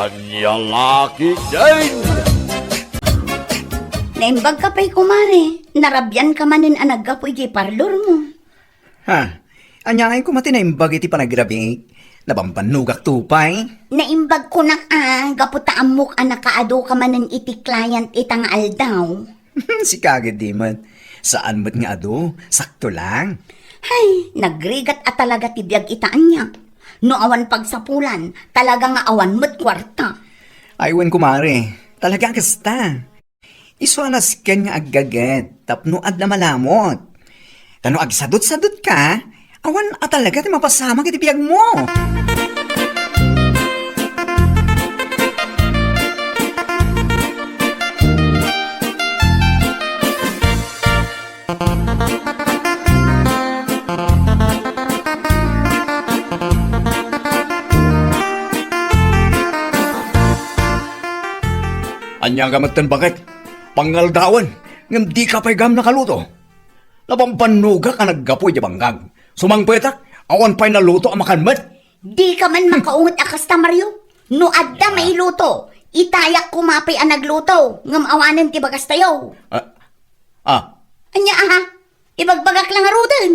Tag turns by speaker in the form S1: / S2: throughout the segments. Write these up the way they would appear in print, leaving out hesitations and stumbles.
S1: Anyang laki din!
S2: Naimbag ka pa'y kumare. Narabyan ka manin anaggapoy di parlor mo.
S3: Ha? Anya ngayon kumati na imbag iti panagrabi. Nabampanugak tupay.
S2: Naimbag ko na gaputa amok anakaado ka manin iti client itang aldaw.
S3: Si kagad di man. Saan mo't nga ado? Sakto lang.
S2: Hay, nagrigat at talaga tibiyag itaan niya. No awan pagsapulan, talaga nga awan mo't kwarta.
S3: Aywan kumare. Talaga kasta. Isuanas ka nga aggaget. Tapno ad na malamot. Tano agsadot-sadot ka. Awan at talaga ti mapasama kiti biyag mo.
S1: Anyang gamatan bakit? Pangaldawan, ngam di ka pa'y gam nakaluto. Nabampanugak ka naggapoy di banggag. Sumangpetak, awan pa'y naluto ang makanmat.
S2: Di ka man makaungot akas ta Mario. No adda may luto. Itayak kumapay ang nagluto. Ngam awanan ti bagas tayo. Anya ibagbagak lang arudan.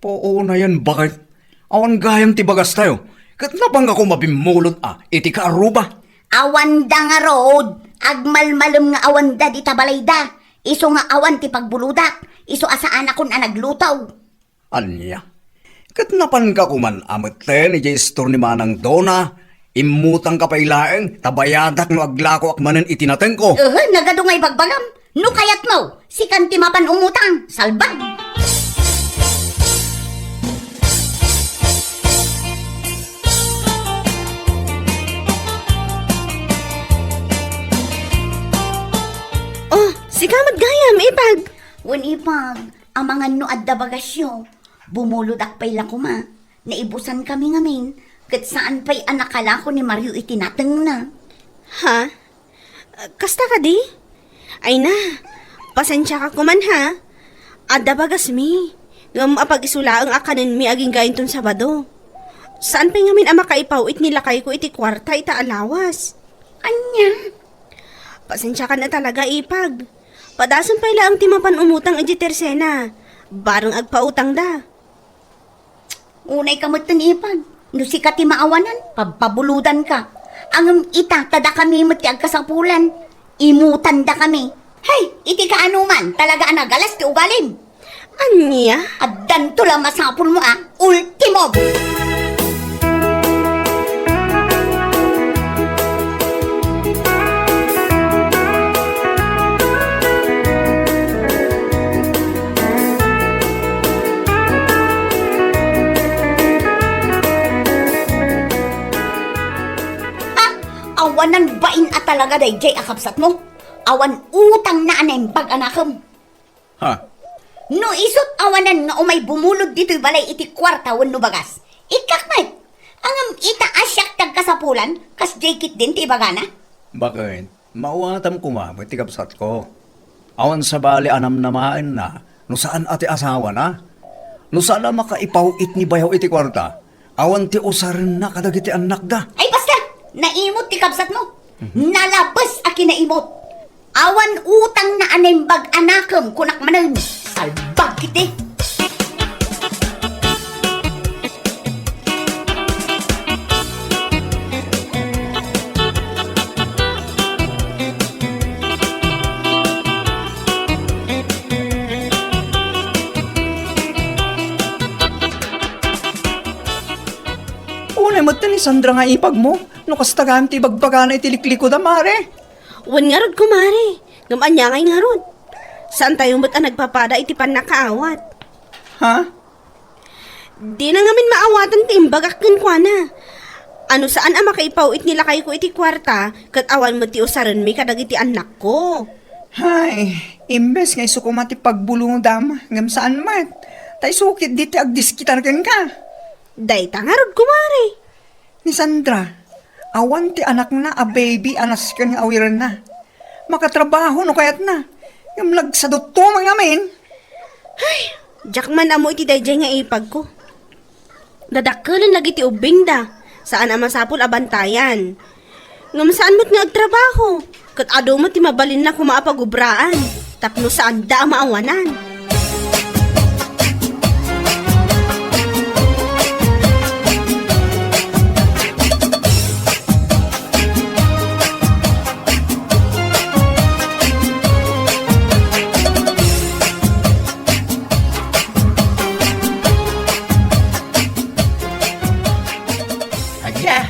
S1: Oo na yan bakit? Awan gayam ti bagas tayo. Kat nabang ako mabimulot iti ka aruba.
S2: Awan da nga road. Agmalmalem nga awan da di tabalay da. Iso nga awan ti pagbuludak. Iso asaan akon ang naglutaw.
S1: Anya? Kat napan ka kuman amete ni Jestor ni Manang Dona. Imutang ka pa'y laeng, tabayadak no aglako akmanan itinateng ko.
S2: Nagado nga ibagbagam. No kayat mo, si kanti mapan umutang. Salbag.
S4: Si kamat gayam, ipag.
S2: Wen ipag, ang mga nuad da bagasyo. Bumuludak pa'y lakuma. Naibusan kami ngamin. Kat saan pa'y anakala ko ni Mario itinateng na.
S4: Ha? Kasta ka di? Ay na, pasensya ka kuman ha. Adda bagas mi. Ngam apag isula ang akanan mi aging gayin ton Sabado. Saan pa ngamin ang makaipawit nilakay ko iti kwarta ita alawas?
S2: Anya?
S4: Pasensya ka na talaga ipag. Padasan pa ila ang timapan umutang iti tersena. Barang agpautang da.
S2: Unay kamot tan ipag. No si kati maawanan, pabuludan ka. Ang ita, tada kami mati agkasapulan. Imutan da kami. Hey, iti ka anuman, talaga anagalas ti ugalim.
S4: Anya?
S2: Addan to lang masapul mo ultimo. Awanan bain at talaga day jay akapsat mo. Awan utang na anay pag-anakam.
S1: Ha?
S2: No isot awanan nga umay bumulod dito'y balay iti kwarta wano bagas. Ikakmat. Angam ita asyak tagkasapulan, kas jay kit din ti bagana.
S1: Bakit? Mauwatam kumamit ti kapsat ko. Awan sa bali anam namaan na, no saan ati asawa na? No saan na makaipawit ni bayaw iti kwarta? Awan ti usarin na kadagiti anak da.
S2: Ay basta, naimot ti kapsat mo. Nalabas a kinaimot. Awan utang na anay bag-anakam kunak manan. Salbag kiti.
S3: Unay mo't ni Sandra nga ipag mo. No kastagaan ti bagbagana itilikliko da mare.
S4: Wan nga rod kumari. Ngam anya ngay nga rod. Saan tayo ba't ang nagpapada iti pan nakaawat?
S3: Ha?
S4: Di na ngamin maawatan ti imbagak kwa na. Ano saan ang makaipawit nila kayo ko iti kwarta kat awan mo ti usaran mi kadag iti anak ko.
S3: Hay, imbes nga iso kumati pagbulong dam. Ngam saan mat. Tay sukit diti agdiskitar ken ka.
S4: Day tangarod kumari.
S3: Ni Sandra, awan ti anak na a baby anas ka nga awiran na. Makatrabaho no kayat na. Ngam lagsadot to mga amin.
S4: Diyak man amo iti dayjay nga ipag ko. Dadakkelan lagi ti ubing da. Saan ang masapul abantayan. Ngam saan mo't nga agtrabaho? Kat ado mo ti mabalin na kumaapagubraan. Tapno saan da maawanan.
S5: Anya,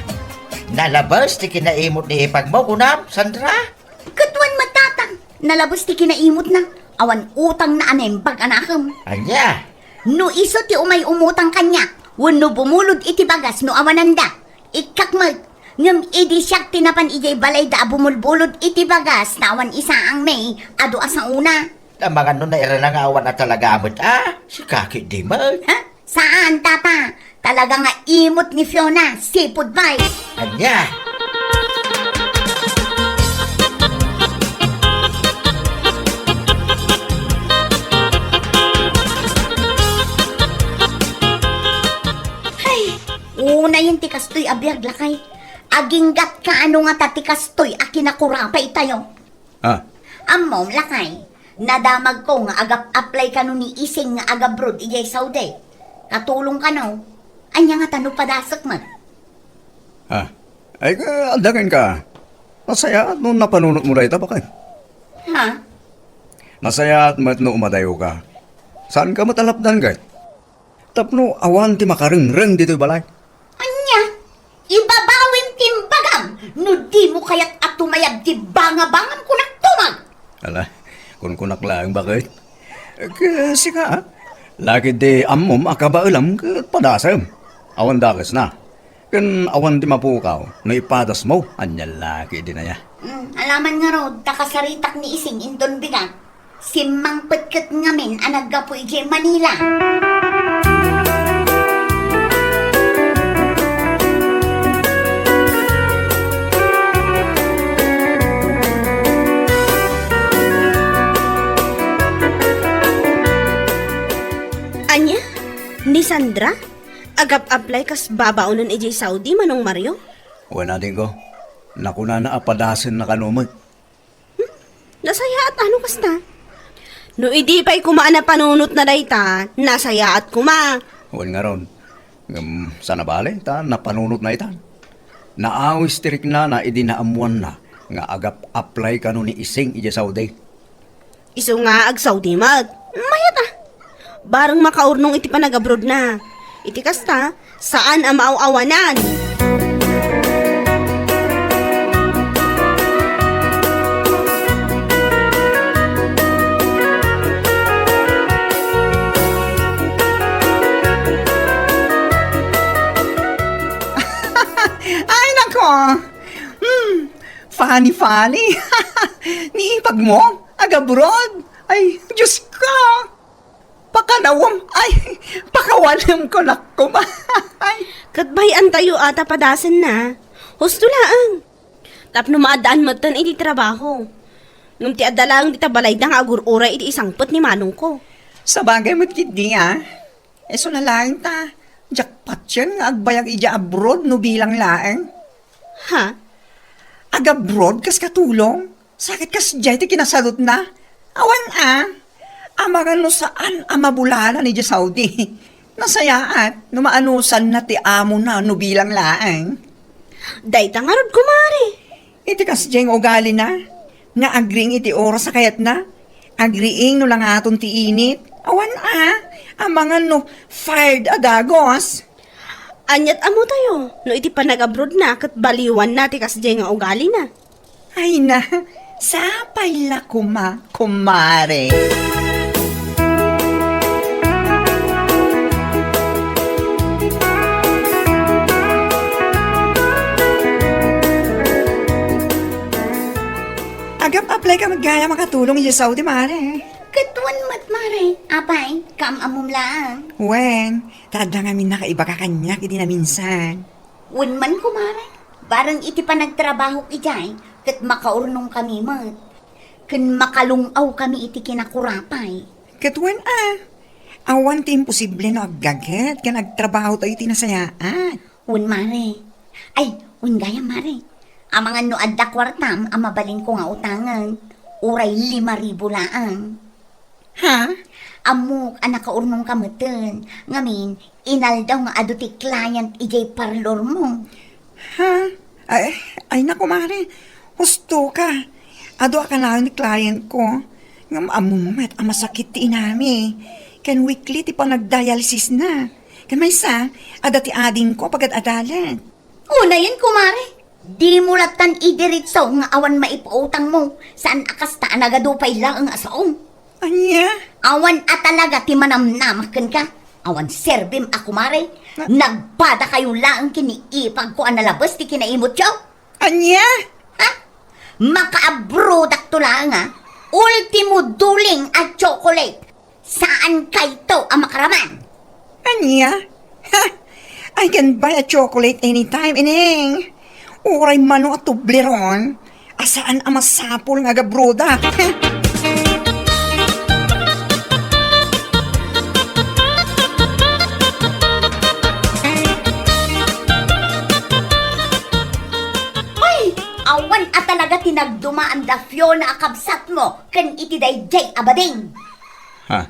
S5: nalabas ti kinaimot ni ipag mo kunam, Sandra?
S2: Katuan matatang. Nalabos ti kinaimot na. Awan utang na anembag anakam.
S5: Anya,
S2: No iso ti umay umutang kanya. Wano bumulod iti bagas no awananda. Ikakmag. Ngam idi siyak tinapan ijay balay da bumulbulod iti bagas na awan isa ang may ado asang una.
S5: namangan nun na iranangawan at talaga amot si kaki di mo.
S2: Ha? Saan tata? Talaga nga imot ni Fiona. Sipod bay.
S5: Anya,
S2: Una yung tikastoy abiyag lakay. Aginggat ka ano nga tatikastoy a kinakurapay tayo.
S1: Ah,
S2: Amom lakay. Nadamag ko nga agap-apply ka nun ni ising nga agabrod ijay Saudi. Katulong ka no. Anya nga tano padasak man.
S1: ay andagan ka. Masaya at nung napanunot mo na ito, bakit?
S2: Ha?
S1: Masaya at mat no umadayo ka. Saan ka matalapdan ka? Tapno awan ti makarengreng dito balay.
S2: Anya? Ibabawin timbagam. No di mo kaya't at tumayag di banga-bangam ko nagtumag.
S1: Ala, kung kunak lang bakit? Kasi ka, lagi di amom akabailam kat padasam. Awan dakas na. Kan awan di mapukaw, na ipadas mo, anya lagi di na ya.
S2: Alaman nga rod, takasaritak ni ising inton bigat. Simang petket ngamin anagapo ijay Manila.
S4: Anya? Ni Sandra? Agap-apply kas babaunan ijay Saudi manong Mario?
S1: Wala din ko. Nakuna na apadasin na kanumag.
S4: Nasaya at ano kasta? No idi pa'y kumaan na panunot na dayta, nasaya at kuma.
S1: Wan nga ron. Sana bale, ta napanunot na itan. Naawis tirik na idinaamuan na nga agap apply ka ni ising ija Saudi.
S4: Iso nga ag Saudi mag. Mayat ah. Barang makaurnong iti panagabroad na. Iti kasta, saan ang maawanan?
S3: Ay, nako! Funny. Niipag mo? Agabroad? Ay, Diyos ko! Pakanawam, ay, pakawalam ko na kumay.
S4: Katbayan tayo ata padasan na. Husto laang. Tapno maadaan mo tan iti trabaho. Nung ti adalang di tabalay na nga agurura iti isang pot ni manong ko.
S3: Sa bagay mo't kidi, so na lang ta. Jackpot yan nga agbayag ija abroad no bilang laeng.
S4: Ha?
S3: Agabroad kas katulong? Sakit kas jay ti kinasalot na? Awan Amagan no saan amabulanan ni Saudi. Nasayaat, numaanusan na ti amo na no bilang laeng.
S4: Dayta nga rod kumari.
S3: Iti kas jeng ugali na. Nga agring iti oras sa kayat na. Agriing no lang aton ti init. Awan amangan no fired adagos.
S4: Anyat amo tayo. No iti panag-abroad na kat baliwan na ti kasjay nga ugali na.
S3: Ay na, sapay la kumare. Agap-apply ka magaya makatulong sa Saudi, mare.
S2: Katuan matmare. Apay, kam amum lang.
S3: Wen, tada nga min nakaiba ka kanya, kiti na minsan.
S2: Unman kumare. Barang iti pa nagtrabaho ijay. Kat makaurnong kami mat. Kun makalungaw kami iti kinakurapay.
S3: Katuan awan ti imposible no aggaget, ka nagtrabaho tayo tinasayaan.
S2: Un mare. Ay, un gaya mare. Ang mga nuad da kwartam, ang mabalin ko nga utangan. Uray 5,000 laang.
S3: Ha?
S2: Amok, ang nakaurnong kamuten. Ngamin, inal daw nga ado ti client ijay parlor mo.
S3: Ha? Ay naku, Mare. Husto ka. Ado ka na ni client ko. Ngam amumet, ang masakit ti inami. Kan weekly ti pa nagdialysis na. Kan may sa, ada ti ading ko pagkat adalan.
S2: Una yan, kumare. Di mo latan idiritso nga awan maipautang mo. Saan akas ta nagadupay lang ang asaong.
S3: Anya?
S2: Awan at talaga ti manamnamakan ka. Awan serbim ako, mare. Nagpada kayo lang kiniipag ko ang nalabas ti kinaimot siya.
S3: Anya?
S2: Ha? Makaabrodak to lang, ha? Ultimo duling at chocolate. Saan kay to ang makaraman?
S3: Anya? Ha? I can buy a chocolate anytime, ineng. Uray mano at tubleron. Asaan ang masapol nga gabroda?
S2: Awan at talaga tinagdumaan da Fiona akabsat mo kan iti dayjay abading.
S1: Ha?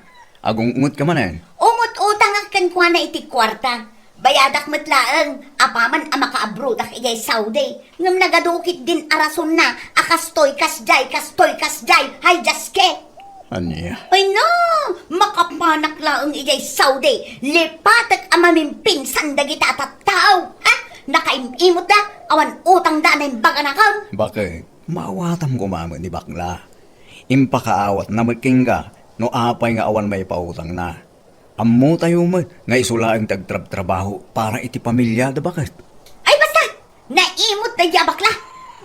S1: Agong ungot ka man eh.
S2: Umut-utang akan kwa na iti kwarta. Bayadak matlaang, apaman ang makaabrodak ijay Saudi. Ngam nagadukit din arason na, akastoy kasjay, hay jaske.
S1: Anya?
S2: Ay no, makapanak laang ijay Saudi. Lipatak ang mamimpinsang dagita at tao. Ha? Nakaimimot na, awan utang da na yung baga na kam.
S1: Bakit? Maawatam ko mama ni bakla. Impakaawat na magkingga no apay nga awan may pautang na. Ammo tayo mo nga isula ang tagtrabaho para iti pamilya da bakit?
S2: Ay basta, naimot na diya bakla.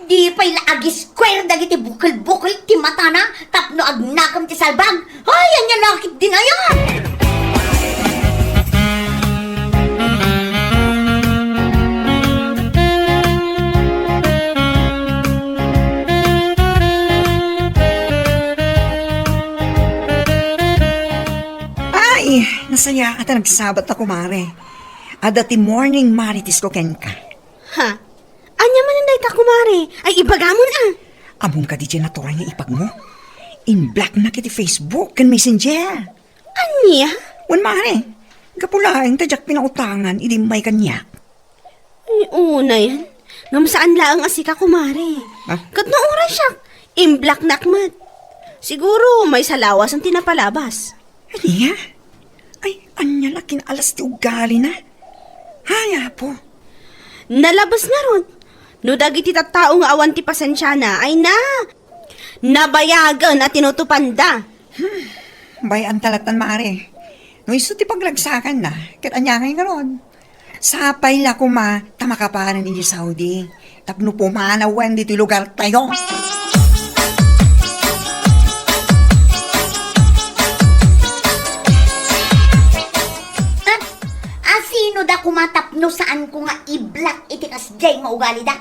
S2: Di pa'y laagi square dagiti bukol-bukol ti mata na tapno agnakam ti salbang. Ay, yan yan lakit din ayan.
S3: Ay, nasaya ata nagsabat ako, Mare. Ada ti morning maritis ko ken ka.
S4: Ha? Anya man ang ta kumare? Ay ibagamon ah.
S3: Among ka di dyan naturay nga ipag mo. In black na kiti Facebook ken Messenger.
S4: Anya?
S3: Wan, Mare. Kapulaing tadyak pinautangan, idi may kanyak.
S4: Ay, una yan. Ngam saan laang asika kumare?
S3: Ha?
S4: Kat na oras siya. Imblak nakmat. Siguro may salawas ang tinapalabas.
S3: Anya? Ay, anya lakin alas ti ugali na. Haya po.
S4: Nalabas na ron. No dagiti tattao nga awan ti pasensya na, ay na. Nabayagan at tinutupanda.
S3: Bayan talatan, Mare. No iso ti paglagsakan na, kat anya ngay nga ron. Sapay la kuma, tamakaparan din di Saudi. Tapno pumanawan dito lugar tayo.
S2: Sino da kumatapno saan ko nga i-black iti kasjay nga ugali da?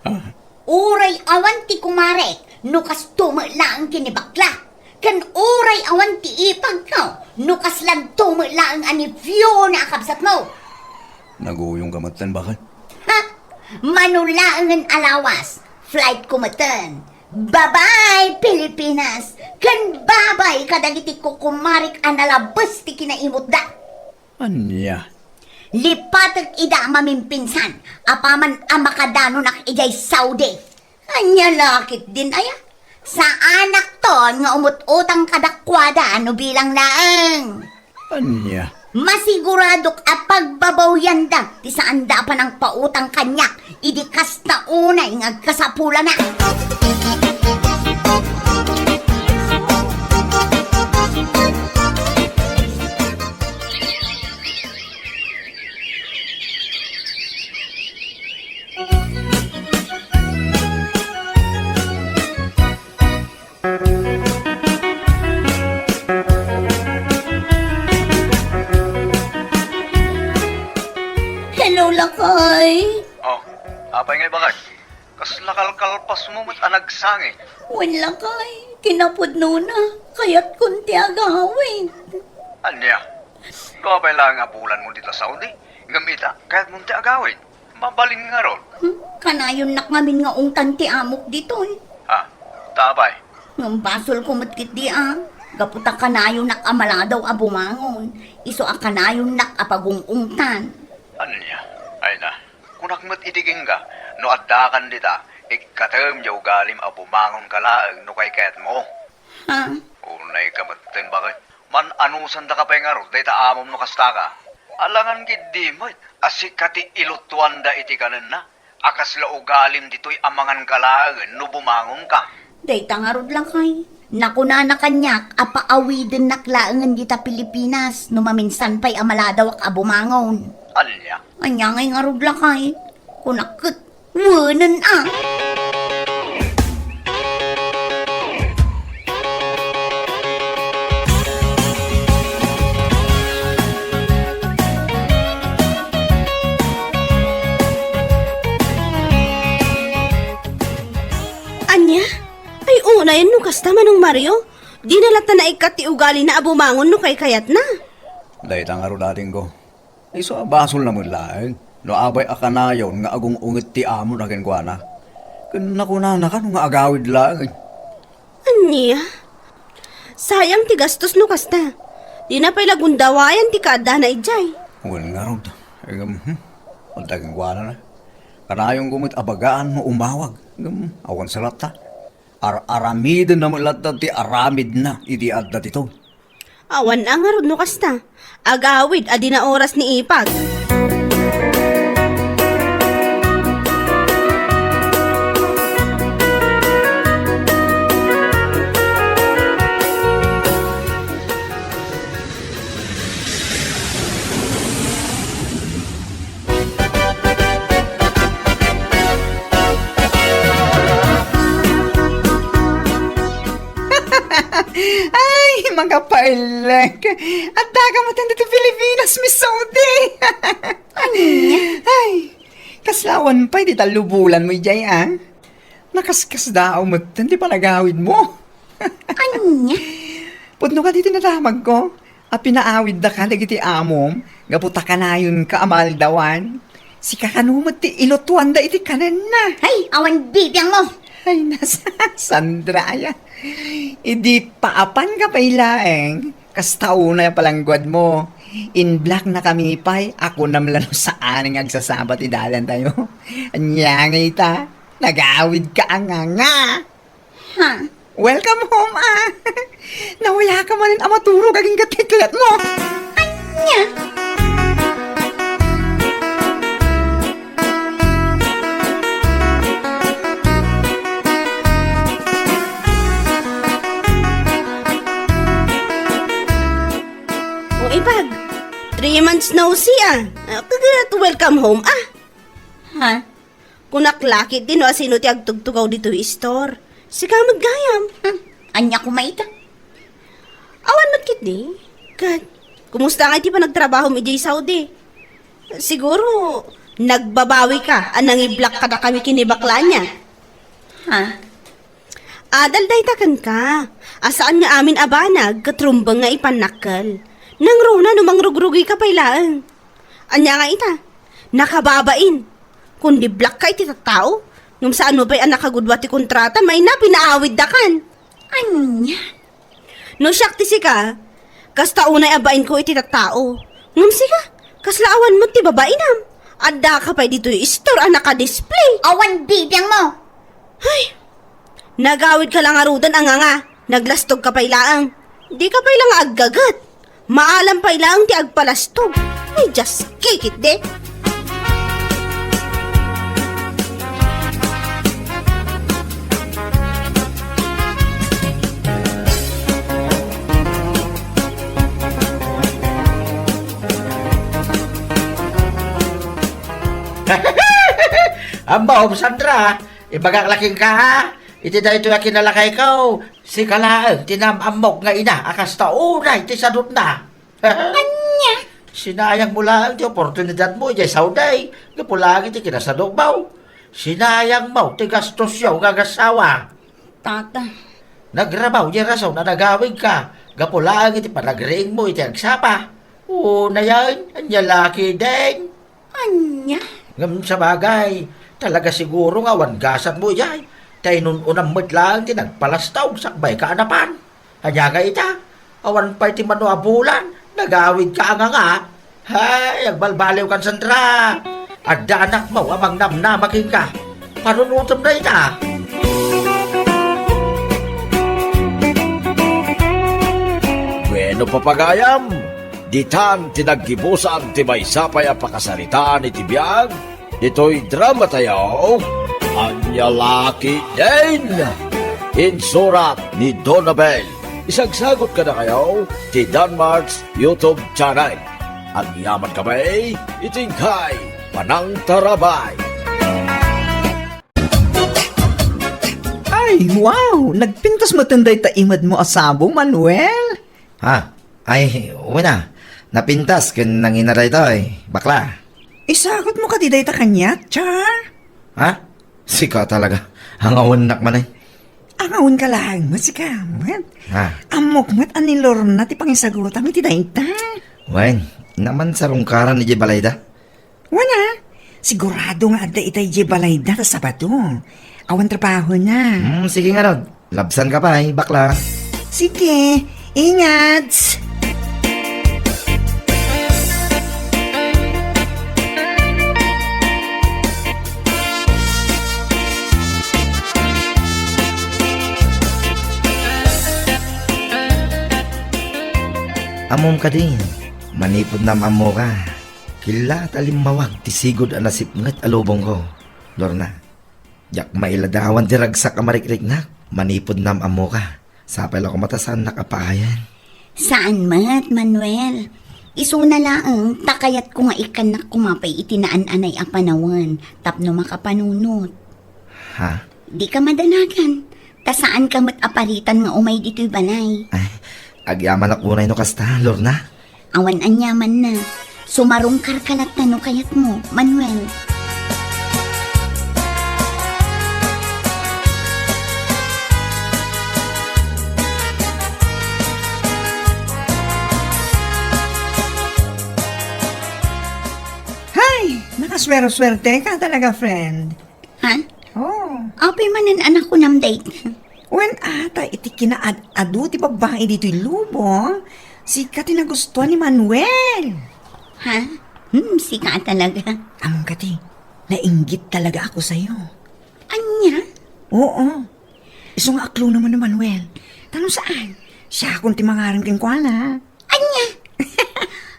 S1: Ah,
S2: Uray awan ti kumare, nukas lang kinibakla. Kan uray awan ti ipag ko, nukas lang lang ani Fiona akabsat mo.
S1: naguyong kamatan bakit?
S2: Ha? Manulaangan alawas, flight kumatan. Babay, Pilipinas! Kan babay kadagiti ko kumarik analabas ti kinaimot da.
S1: Anya?
S2: Lipatak ida mamimpinsan, apaman ang makadano nak ijay Saudi. Anya lakit din aya. Sa anak ton nga umut-utang kadakwada ano bilang laang.
S1: Anya?
S2: Masiguradok a pagbabawyan da, ti saan da pa ng pautang kanyak, idikas na unay nga kasapula na. Hello, Lakay.
S1: Oh, apay ngay bakit? Kas lakalkalpas mo mat anagsangi.
S2: Wen, Lakay. Kinapudno na. Kaya't kunti agawin.
S1: Anya? Kapay lang nga bulan mo dito sa Saudi. Gamita, kahit munti agawin. Mabalin nga ron.
S2: Kanayon nak ngamin nga ungtan ti amok dito eh.
S1: Ha? Tabay.
S2: Ngam basol ko matkit di Gaputa kanayon nak amaladaw a bumangon. Iso a kanayon nak apagungungtan.
S1: Ano niya? Ay na. Kunak mo't itiging ka, no addakan dita, ikaterm yaw galim a bumangon kalaang no kay ket mo.
S2: Ha?
S1: Unay ka matin bakit? Man anusan da ka pa nga ron, dita amom no kasta ka. Alangan gid di mo, asikati ilutuan da iti kanan na. Akas la ugalim dito'y amangan kalaang no bumangon ka.
S2: Day tangarod lang kay. Nakuna na kanyak, apaawidin naklaangan dita Pilipinas, no maminsan pa'y amaladawak abumangon.
S1: Ano niya?
S2: Anya ngay nga rod lang kay. Kunakit, wanan
S4: Anya? Ay una yan no kasta manong Mario. Di nalata na ikat ti ugali na abumangon no kay kayat na.
S1: Dahil ang aro dating ko. Iso basol na mo lang. No abay akanayon nga agong ungit ti amo na kenkwana. Kunakuna na ka no nga agawid lang.
S4: Anya? Sayang ti gastos no kasta. Di na pa'y lagundawayan ti kada na ijay.
S1: Uwan nga ron. Ang kenkwana na. Kanayong gumit abagaan mo umawag. Awan sa lata. Aramid na mo lata ti aramid na. Iti adda dito.
S4: Awan ang arod no kasta. Agawid adi na oras ni Ipag.
S3: Ay, mga pailek. At daga mo dito Pilipinas, Miss Saudi. Ay, kaslawan pa, di talubulan mo ijay, Nakaskas daw mo, hindi pa nagawid mo.
S2: Anya?
S3: Pudno ka dito natamag ko. A pinaawid da ka, dagiti amom. Gaputa ka na yun ka amaldawan. Si kakanumot ti ilotuan da iti kanan na.
S2: Hay, awan bibiyang mo.
S3: Ay, nasa Sandraya. Idi paapan ka pa ilaeng. Kastao na yung palanggwad mo. In black na kami pay. Ako namlano sa aning agsasabat idalan tayo. Anyangay ta. Nag-aawid ka nga.
S2: Ha?
S3: Welcome home, Nawala ka man ang maturo kaging katiklat mo.
S2: Anya?
S4: O Ipag, 3 months no see Kagarat welcome home
S2: Ha?
S4: Kunaklakit din o sino ti agtugtugaw dito yung store. Sika maggayam.
S2: Anya kumaita?
S4: Awan magkit di. Kat, kumusta nga ti pa nagtrabaho mi di Saudi? Siguro, nagbabawi ka, anang i-block ka na kami kinibakla niya.
S2: Ha?
S4: Adal daytakan ka. Asaan nga amin abanag, katrumbang nga ipanakal. Nang runa numang rugrugi ka pailaan. Anya nga ita, nakababain. Kundi block ka iti tao, nung saan mo ba'y anak kagudwa ti kontrata, may na pinaawid da kan.
S2: Anya?
S4: No siyak ti sika, kasta unay abain ko iti tao. Nung sika, kaslaawan mo ti babainam. Adda ka pa dito yung store anak ka-display.
S2: Awan bibiyang mo.
S4: Ay, nagawid ka lang arudan ang nga, naglastog ka pa ilaang. Di ka pa ilang aggagat. Maalam pa ilaang ti agpalastog. Ay, just kick it de.
S5: Ambaw, Sandra, ibagaklaking ka ha? Iti da ito yung kinalakay ko. Si kalaang, tinamamok nga ina, akas taunay, ti sadot na.
S2: Anya?
S5: Sinayang mo lang ti oportunidad mo, jay sauday. Gapulang iti kinasadok baw. Sinayang mo, ti gastos yaw gagasawa.
S2: Tata.
S5: Nagrabaw, jay rasaw na nagawig ka. Gapulang iti panagriing mo, iti agsapa. Oo na yan, anya laki din.
S2: Anya?
S5: Ngam sa bagay, talaga siguro nga wan gasan mo yay. Tay nun unang lang tinagpalastaw sakbay ka anapan. Anyaga ita, awan pa'y ti manuabulan, nagawid ka nga. Hay, agbalbaliw kan sandra. Adda anak mo amang namnamaking ka. Panunutom na ita.
S6: Bueno papagayam, ditan tinaggibusan ti may sapay ang pakasaritaan ni Tibiyag, dito'y drama tayo, Anyalaki din! Insurat ni Donabel. Isagsagot ka na kayo ti Danmarks YouTube channel. Ang yaman kami, itingkay, panang tarabay.
S3: Ay, wow! Nagpintas matanday ta imad mo asabong, Manuel.
S5: Ha? Ay, una. Napintas kun nang inaray to bakla.
S3: Isagot mo ka diday ta kanya, Char.
S5: Ha? Sika talaga. Hangawan nak man
S3: Angawin ka lang, masikamat.
S5: Ha?
S3: Amok mat anilor na ti pangisagot kami ti dayta.
S5: Wen, naman sa rungkaran ni Jebalayda.
S3: Wala. Sigurado nga adda itay Jebalayda ta Sabado. Awan trabaho na.
S5: Sige nga Rod. Labsan ka pa bakla.
S3: Sige, ingat.
S5: Amom ka din. Manipod na amo ka. Kila talimawag tisigod ang nasipngat alubong ko. Lorna, yak mailadawan diragsak ka marikrik na. Manipod na amo ka. Sapay lang ko matasan nakapahayan.
S2: Saan mat, Manuel? Isuna laang, takayat ko nga ikan na kumapay itinaan-anay ang panawan, tapno makapanunot.
S5: Ha?
S2: Di ka madanagan. Tasaan ka mat aparitan nga umay dito'y balay.
S5: Ay, agyaman ako na ino kasta, Lorna.
S2: Awan anyaman na. Sumarong karkalat na no kayat mo, Manuel.
S3: Hay, nakaswero-swerte ka talaga, friend.
S2: Ha?
S3: Oh.
S2: Apay manan anak ko nam date.
S3: When ata iti kinaad-adu ti babae dito'y lubong, si kati na gusto ni Manuel.
S2: Ha? Sika talaga.
S3: Among kati, nainggit talaga ako sa'yo.
S2: Anya?
S3: Oo. Iso nga aklo naman ni Manuel. Tanong saan? Siya akong timangaran kang kwala.
S2: Anya?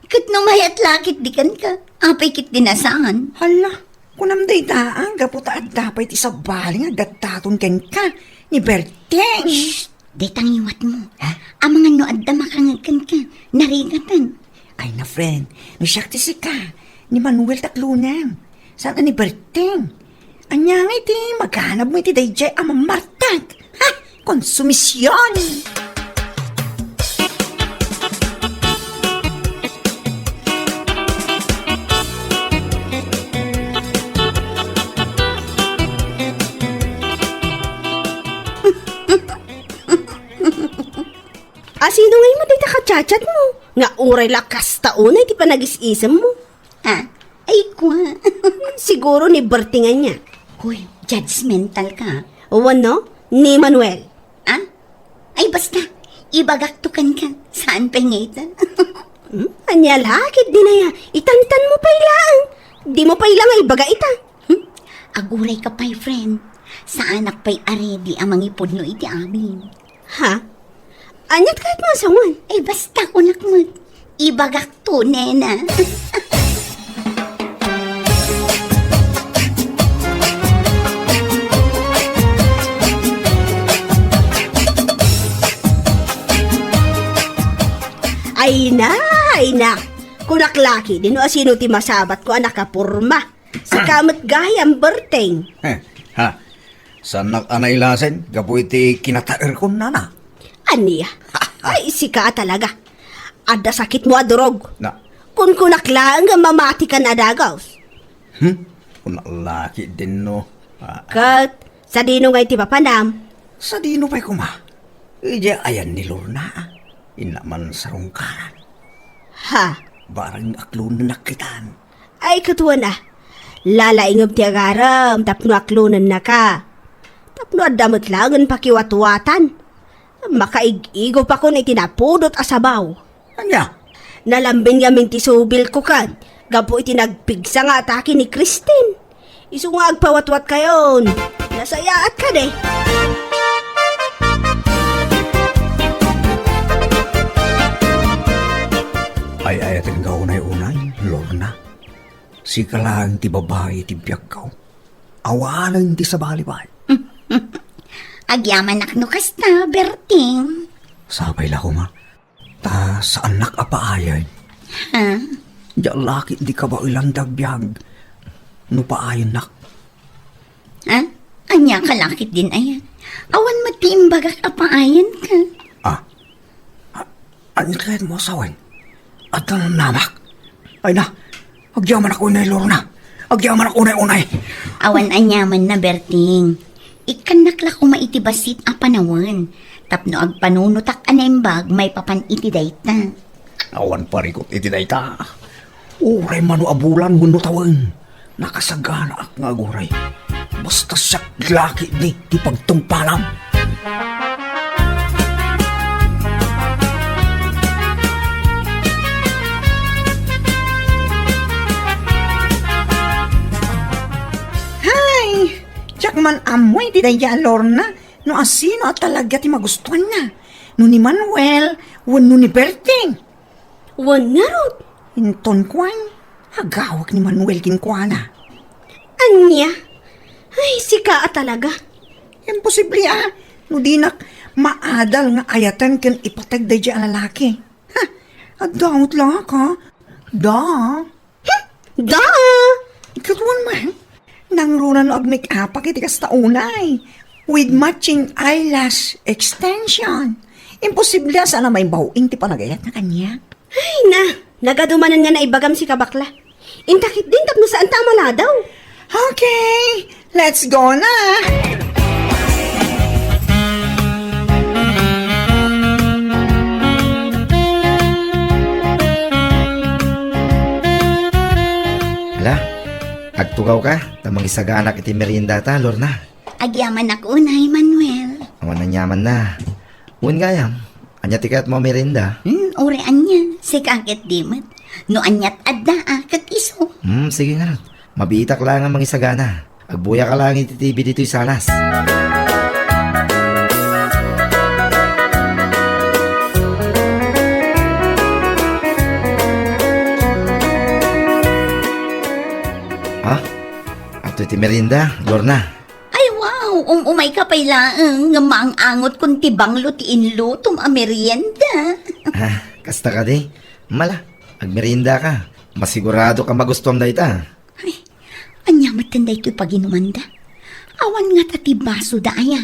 S2: Kat numayat lakit dikan ka. Apay kit dinasaan.
S3: Hala, kunam day taang gaputa at dapat isabaling at dataton ken ka ni Berteng.
S2: Shh! Detang iwat mo. Ha? Ang mga noad na makangagan ka. Narigatan.
S3: Ay na friend, no siya ti si ka ni Manuel taklunan. Saan ni Berteng? Anya nga iti maghanap mo iti dayjay amang martag. Ha? Konsumisyon!
S4: Sino ngay mo dito kachat mo? Nga uray lakas taon ay di pa nag-isisam mo.
S2: Ha? Ay kwa.
S4: Siguro ni Bertingan niya.
S2: Uy, judgmental ka.
S4: Wano? Ni Manuel.
S2: Ha? Ay basta, ibagaktukan ka. Saan pa ngita?
S4: Anya lakit di na ya. Itantan mo pa ilang. Di mo pa ilang ay baga ita.
S2: Aguray ka pa'y friend. Sa anak pa'y aredi ang mangipod no iti amin.
S4: Ha? Anyat kahit mo asawan.
S2: Ay basta kunak mo. Ibagakto, nena.
S4: Ay na. Kunaklaki, di no asino ti masabat ko anak kapurma. Sa kamat gayang berteng.
S1: Ha? Saan nakanailasin? Gapo iti kinataer ko na na.
S4: Aniya? Ay, sika talaga. Ada sakit mo adurog.
S1: Na,
S4: Kung kunaklaan nga mamati ka na dagaws.
S1: kung laki din no.
S4: Kat, sa dino nga iti papanam.
S1: Sa dino pa'y kuma. Ija ayan ni Lorna. Inaman sa rungkaran.
S4: Ha?
S1: Barang aklo na nakitan.
S4: Ay, katuwa na. Lalaingam ti agaram, tapno aklunan na ka. Tapno adamot lang ang pakiwatwatan. Makaigigo pa ko na itinapudot asabaw.
S1: Anya?
S4: Nalambing gamin ti subil ko kan. Gapo itinagpigsa nga atake ni Christine. Isu nga agpawatwat kayon. Nasayaat ka de.
S1: Ay ayatin ka unay-unay, Lorna. Si kalang ti babae ti biyak ka. Awanan ti sa balibay.
S2: Agyaman akno kasta, Berting.
S1: Sabay la ko ma. Ta sa anak apaayan.
S2: Ha?
S1: Diyan laki di ka ba ilang dagbiyag. No paayan nak.
S2: Ha? Anya kalakit din ayan. Awan matiimbagak apaayan ka.
S1: Ano kahit mo asawan? At ang namak. Ay na, agyaman ako unay, Lorna. Agyaman ako unay-unay.
S2: Awan anyaman na, Berting. Ikanakla ko maitibasit a panawan. Tapno agpanunutak anembag may papan itidayta.
S1: Awan parikot iti dayta. Uray mano abulan mundo tawan. Nakasagana ak nga guray. Basta siya laki ni ti pagtumpalam.
S3: Tiyak man amoy di daya Lorna, no asino at talaga ti magustuhan na. No ni Manuel, wano ni Berting.
S4: Wan nga rod.
S3: Inton kwan, hagawak ni Manuel kinkwana.
S4: Anya? Ay, sika talaga.
S3: Imposible no di nak maadal nga ayatan ken ipatag daya ang lalaki. Ha, adawat lang ako. Da.
S4: Da!
S3: Ikatuan man. Nang runa no ag-make-up iti kasta unay. With matching eyelash extension. Imposible sana may bawing ti panagayat na kanya.
S4: Ay na, nagadumanan nga na ibagam si kabakla. Intakit din tapno saan tamala daw.
S3: Okay, let's go na.
S5: Hala, agtugaw ka, tamang isaganak iti merienda ta, Lorna.
S2: Agyaman ako unay, Manuel.
S5: Awan na nyaman na. Uwan gayam, anya tikat mo merienda.
S2: Uri anya, si kakit dimit. No anyat adda kat iso.
S5: Sige nga. Mabitak lang ang mga isagana. Agbuya ka lang iti TV dito'y salas. Ato iti merienda, Lorna.
S2: Ay wow, umay ka pailaang nga maangangot kung tibanglo ti inlo tum amerienda.
S5: Kasta ka di. Mala, agmerienda ka. Masigurado ka magustuhan da ita.
S2: Ay, anya matanda ito'y paginumanda. Awan nga tati baso da aya.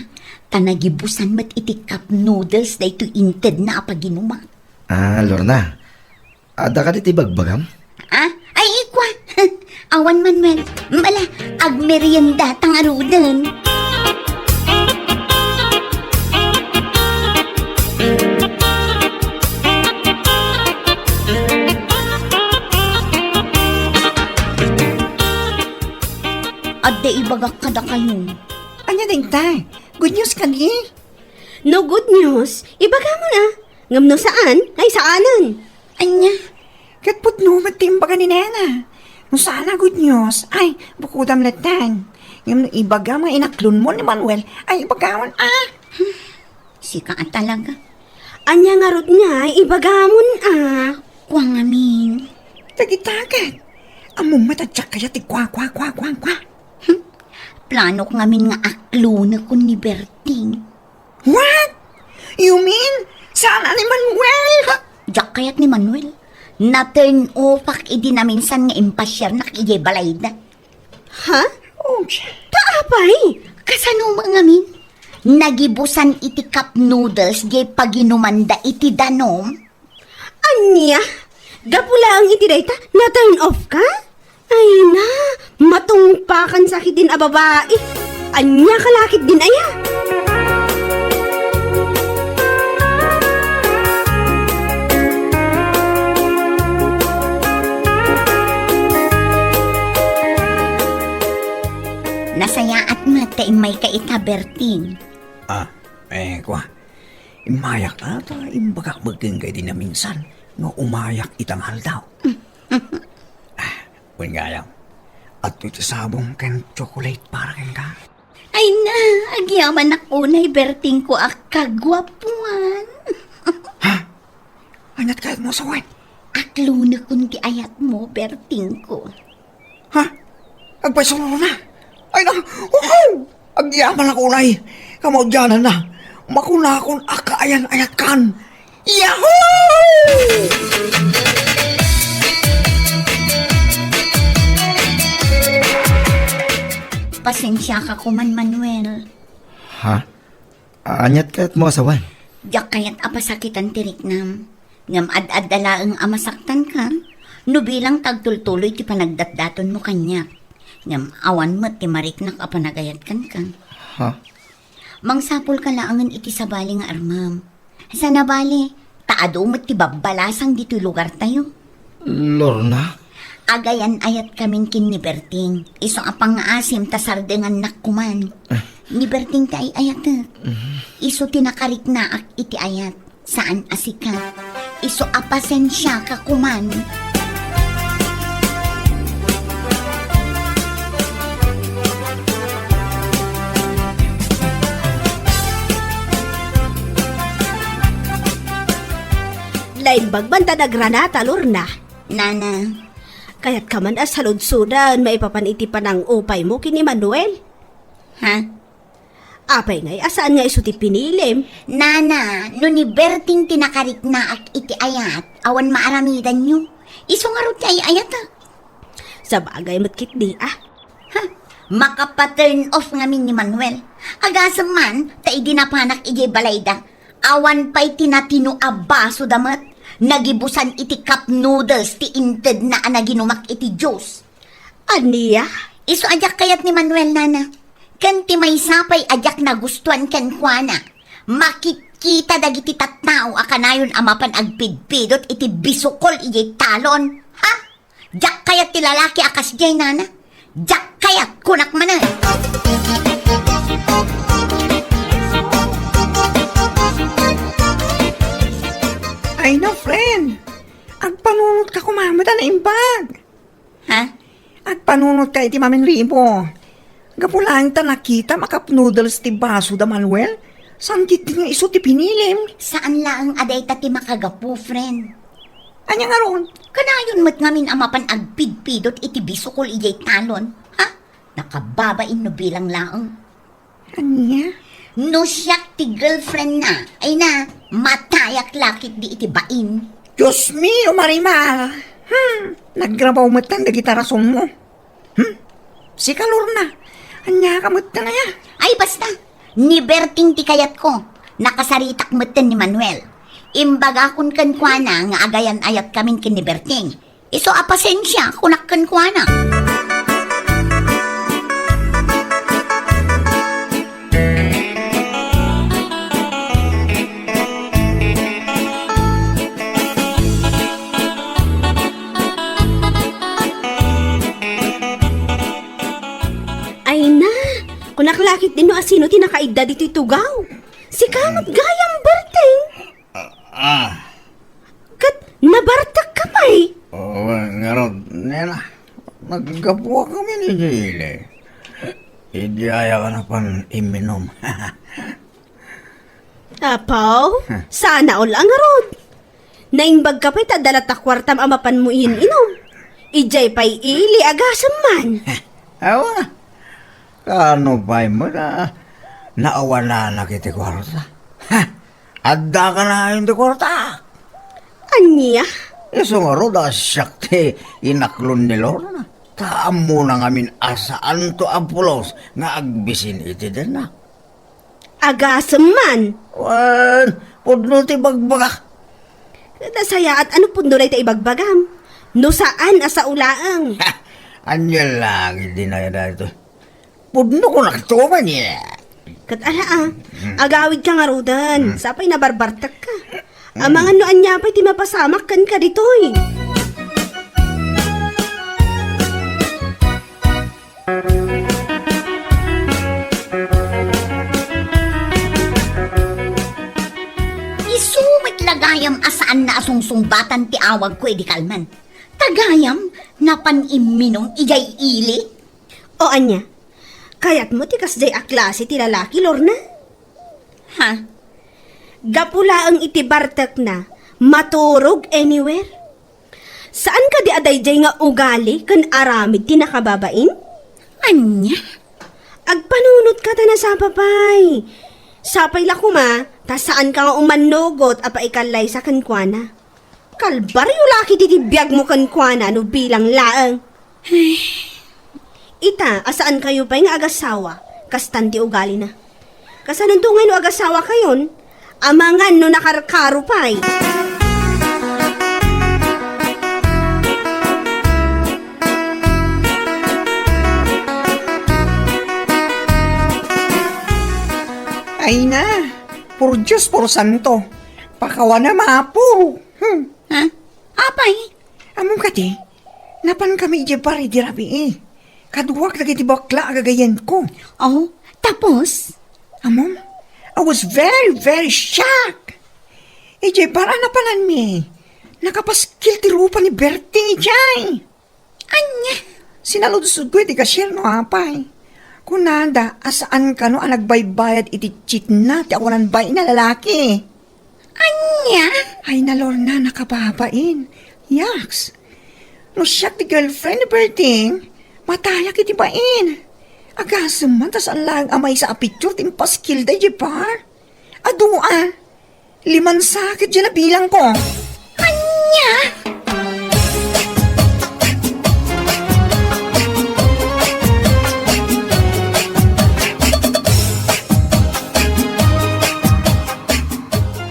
S2: Tanagibusan mat iti cup noodles da ito'y inted na paginuma.
S5: Lorna. Ada ka di bagbagam?
S2: Ay ikwa. Awan Manuel. Mala, agmerienda tangarudan. Adda ibagak kada kayo.
S3: Anya din tay, good news ka di?
S4: No good news, ibaga mo na. Ngam no saan? Ay saanan.
S2: Anya,
S3: Katput no, matimbaga ni Nena. No sana good news. Ay, bukudam latan. Yung ibaga mga inaklon mo ni Manuel, ay ibagawan
S2: sika talaga.
S4: Anya nga rod nga, ibagamon
S2: Kuwang amin.
S3: Tagitagat. Among matadyak kaya ti kwa.
S2: Plano ko ngamin nga aklo na kun ni Berting.
S3: What? You mean, sana ni Manuel?
S2: Diyak kayat ni Manuel. Na-turn off ak idi na minsan nga impasyar na kiyay balay na.
S4: Ha?
S3: Oh,
S4: Taapay?
S2: Kasano mga min? Nagibusan iti cup noodles jay paginumanda iti danom.
S4: Anya? Gapula ang itidayta? Na-turn off ka? Ay na, matungpakan sakit din a babae. Anya kalakit din aya.
S2: Nasaya at mata may kaita Berting.
S1: Kwa. Imayak na ta, imbaga maging kay din na minsan. No, umayak itanghal daw. Gayam. At ito sabong ken chocolate para ken ka.
S2: Ay na, agyaman ako na Berting ko kagwapuan.
S3: Anyat kahit mo sa wine.
S2: Aklo na kundi ayat mo, Berting ko.
S3: Agpaisulong na. Ay na, agyaman ako na Kamo dyanan na. Makuna akong akaayan-ayat kan. Yahoo!
S2: Pasensya ka kuman, Manuel.
S5: Anyat kahit mo asawan.
S2: Diyak kayat apasakitan tirik nam. Ngam ad-ad dalaang amasaktan ka. No bilang tagtultuloy ti panagdatdaton mo kanya. Ngam awan mo ti mariknak apanagayat kan ka. Mangsapol ka laangan iti sabali nga armam. Sana bali, taado mo ti babbalasang dito lugar tayo.
S5: Lorna?
S2: Agayan ayat kamin kin ni Berting. Iso apang asim tasardengan nakkuman. Ni Berting ta ayat. Iso tinakarik na ak iti ayat. Saan asikat? Iso apasensya ka kuman.
S4: Lain bagbanta na granata, Lorna.
S2: Nana,
S4: Kaya't ka man as haludsudan, maipapaniti pa ng upay mo kini Manuel.
S2: ha?
S4: Apay ngay, asaan nga iso ti pinilim?
S2: Nana, no ni Berting tinakarik na ak iti ayat, awan maaramidan nyo. Iso nga rin tayo ayat
S4: Sa bagay matkit di
S2: Makapaturn off ngamin ni Manuel. Agasam man, tayo dinapanak iji balayda. Awan pa'y tinatino abaso damat. Nagibusan iti cup noodles ti inted na anaginumak iti juice.
S4: Aniya?
S2: Iso ajak kayat ni Manuel, Nana. Kan ti may sapay ajak na gustuan ken kuana. Makikita dagiti tattao akanayon amapan agpidpidot iti bisukol iti talon. Ha? Jak kayat ti lalaki akas jay, Nana. Jak kayat kunak manan.
S3: Ay na, friend. Agpanunod ka kumamata na imbag.
S2: Ha?
S3: Agpanunod ka iti mamin ribo. Gapulang ta nakita makap noodles ti baso da Manuel. Sangkit nga iso ti pinilim.
S2: Saan lang aday ti makagapu, friend?
S3: Anya nga ron?
S2: Kanayon mat ngamin amapan agpidpidot iti bisukol ijay talon. Ha? Nakababain no bilang laang.
S3: Anya?
S2: No siyak ti girlfriend na. Ay na, matayak lakit di iti bain.
S3: Diyos mio, Marimar. Naggrabaw mo tan dagiti rason mo. Si Kalor na. Anya ka mo na ya.
S2: Ay basta, ni Berting ti kayat ko. Nakasaritak mo ni Manuel. Imbaga kun kan kuana nga agayan ayat kamin kin ni Berting. Iso apasensya kunak kan kuana.
S4: Ay na, kunaklakit din no asino tinakaida dito'y tugaw. Si kamot gayang Berting. Kat nabartak ka pa'y.
S1: Nga ron, nena. Nagkapuwa kami ni Jile. Hindi ayaw ka na pan iminom.
S4: Apaw, sana all ang arod. Naimbag ka pa'y tadalat ta kwartam amapan mo inom. Ijay pa'y ili agasam man.
S1: Awa. Kano pa'y mo na naawala na kiti kwarta? Adda ka na hindi kwarta.
S4: Anya?
S1: Iso nga ro da syakti inaklon ni Lorna. Taam mo na ngamin asaan to Apolos nga agbisin iti din na.
S4: Agasam man.
S1: Wan, pudno ti bagbaga.
S4: Nasaya at ano pundo na ita ibagbagam? No saan asa ulaang?
S1: Anya lang, hindi na yun ito. Pudno ko nakatuman niya.
S4: Kat agawid ka nga rodan. Sapay na barbartak ka. Ang mga noan niya pa'y ti mapasamak kan ka ditoy.
S2: Tagayam asaan na asungsungbatan ti awag ko edi kalman. Tagayam na paniminom ijay ili.
S4: O anya, kayat mo ti kasday a klase ti lalaki, Lorna?
S2: Ha?
S4: Gapula ang itibartak na, maturog anywhere. Saan ka di adayjay nga ugali kan aramid ti nakababain?
S2: Anya?
S4: Agpanunot ka ta na sa papay. Sapay la kuma, ta saan ka nga umanugot apa ikalay sa kankwana. Kalbaryo laki titibiyag mo kankwana no bilang laang. Ita, asaan kayo pa nga agasawa? Kastan ti ugali na. Kasanuntungan no agasawa kayon, amangan no nakarkaro pa'y.
S3: Ay na, por Diyos, por Santo. Pakawa na mapo.
S2: Ha? Apay?
S3: Among kati, napan kami di pari di rabi eh. Kaduwak na kiti bakla agagayan ko.
S2: Oh, tapos?
S3: Amom, I was very, very shocked. Ijay, para napanan mi. Nakapaskil ti rupa ni Berting ijay.
S2: Anya?
S3: Sinaludsod ko iti kasyel no apay. Kunanda, asaan ka no ang nagbaybayad iti cheat na ti awanan bay na lalaki.
S2: Anya?
S3: Ay na Lorna, nakababain. Yaks. No siya ti girlfriend ni Berting, matayak iti bain. Agasam man, tas ang lang amay sa picture ting paskil day di par. Adua, 5 sakit dyan na bilang ko.
S2: Anya?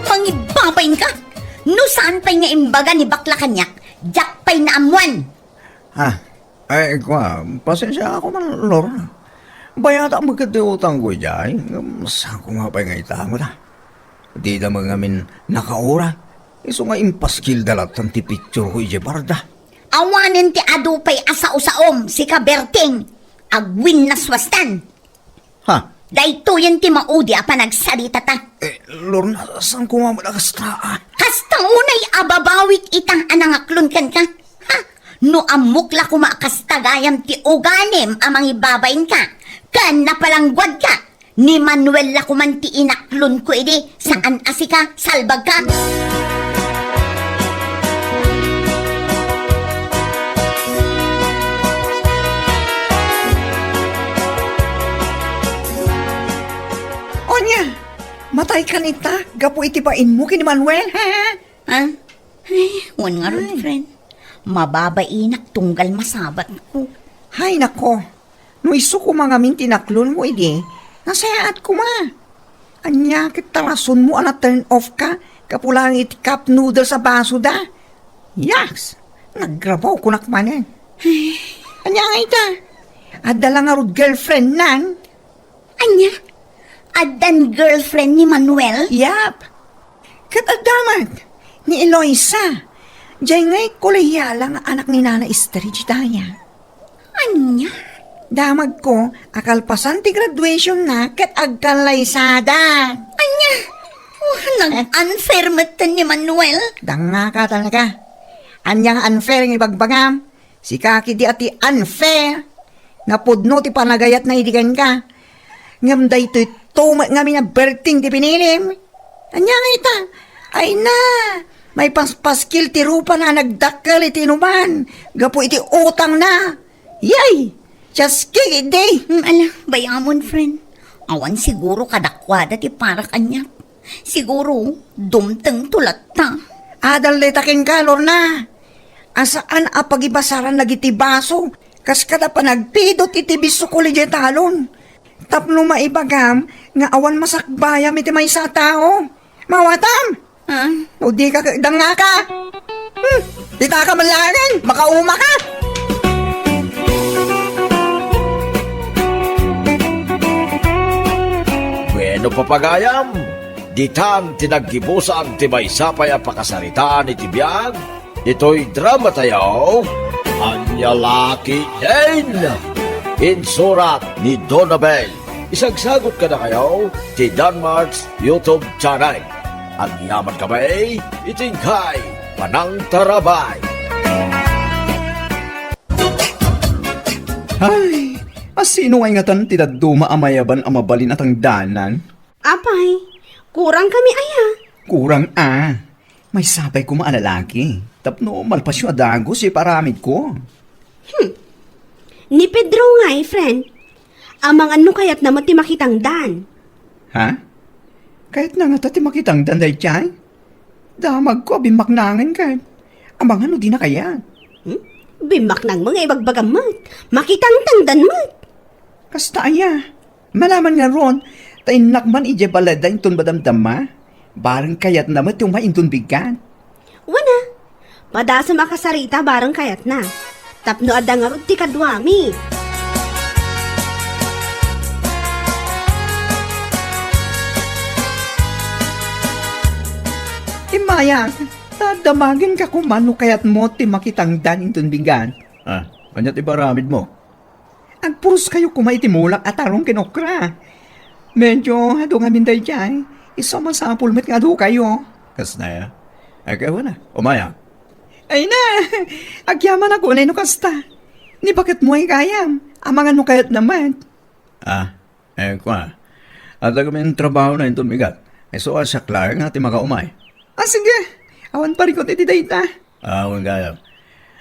S2: Mangibabain ka? No saan pa'y nga imbaga ni bakla kanyak? Jack pa'y naamuan.
S1: Ha? Ay, kwa, pasensya ako man, Lorna. Bayata magkatiutang ko dyan. Saan ko nga pa nga itamo na? Di na mga min nakaura. Iso nga impaskil dalat ang ti picture ko ije barda.
S2: Awanin ti adupay asa-usaom si Kaberting. Agwin na swastan.
S1: Ha?
S2: Dahito yan ti maudi apa nagsalita ta.
S1: Lorna, saan ko nga malakastaan?
S2: Kasta unay ababawit itang anangaklon kan ka. Ha? No amukla kumakastagayam ti uganim amang ibabayin ka. Kan napalangguad ka. Ni Manuel la kuman ti inaklon ko edi. Saan asika? Salbag ka?
S3: Onya, matay ka nita. Gapo itibain mo kini Manuel, ha?
S2: Ha? Ay, wan nga ron, friend. Mababainak tunggal masabat ko.
S3: Hay nako, no iso ko mga tinaklon mo edi, nasayaat ko ma. Anya, kitarason mo ana turn off ka, kapulang iti cup noodle sa baso da. Yaks, naggrabaw ko nakmanan. Anya nga ita, adala nga rod girlfriend nan.
S2: Anya? Adan girlfriend ni Manuel?
S3: Yap, katadamat ni Eloisa. Diyan nga'y kolehiyala nga anak ni Nana Estridge daya.
S2: Anya?
S3: Damag ko, akalpasan ti graduation na kat agkalaysada.
S2: Anya? Oh, nag-unfair matan ni Manuel.
S3: Danga ka talaga. Anyang unfair ng ibagbagam. Si Kaki di ati unfair. Napudno ti panagayat na idigan ka. Ngam da ito'y tuma nga na Berting ti pinilim. Anyang ita. Ay na. May paspaskil ti rupa na nagdakkel iti inuman. Gapo iti utang na. Yay! Just kick it day.
S2: Ala, bayamon, friend. Awan siguro kadakwada ti para kanya. Siguro, dumteng tulat ta.
S3: Adal letaking ka, Lorna. Asaan apagibasaran nagiti baso. Kas kada pa nagpidot iti biso ko liye talon. Tapno maibagam nga awan masakbayam iti may sa tao. Mawatam!
S2: Ha?
S3: O di ka, danga ka. Di ka malaran, makauma ka.
S6: Bueno papagayam, ditang tinaggibusan ti may sapay ang pakasaritaan iti biyag, ito'y drama tayo, Anyalaki Jane, insurat ni Donabel. Isagsagot ka na kayo ti Danmarks YouTube channel. Ang yaman kamay, itingkay, panang tarabay.
S3: Ay, asino ay nga tan tidaduma amayaban amabalin at ang danan?
S4: Apay, kurang kami aya.
S3: Kurang may sabay ko maalalaki. Tapno malpas yung adago si paramid ko.
S4: Ni Pedro nga friend. Amang ano kayat naman ti makitang dan.
S3: Ha? Kahit na nga ti makitang danday tiyay? Damag ko bimaknangan ka. Amang ano di na kaya?
S4: Bimak ng mga ibagbagamot. Makitang tangdan mat.
S3: Kasta aya. Malaman nga ron, tainakman ije balada intun badamdama. Barang kayat naman yung maintun bigan.
S4: Wana. Padasa makasarita barang kayat na. Tapno adang nga ti kadwami.
S3: Imaya, dadamagin ka kumano kayat mo ti makitang dan intun bigan.
S1: Ah, kanya ti baramid mo.
S3: Agpuros kayo kumaitimulak at arong kinokra. Medyo hado nga minday dyan. Isa masapul met nga do kayo.
S1: Kas na ya. Ay kayo na. Umaya.
S3: Ay na, agyaman ako na kasta. Ni bakit mo ay kayam? Amang ano kayat naman?
S1: Ah, kwa. At kami yung trabaho na yung tumigat. So, asaklar nga ti makaumay.
S3: Sige, awan pa rin ko titidayta.
S1: Wang gaya.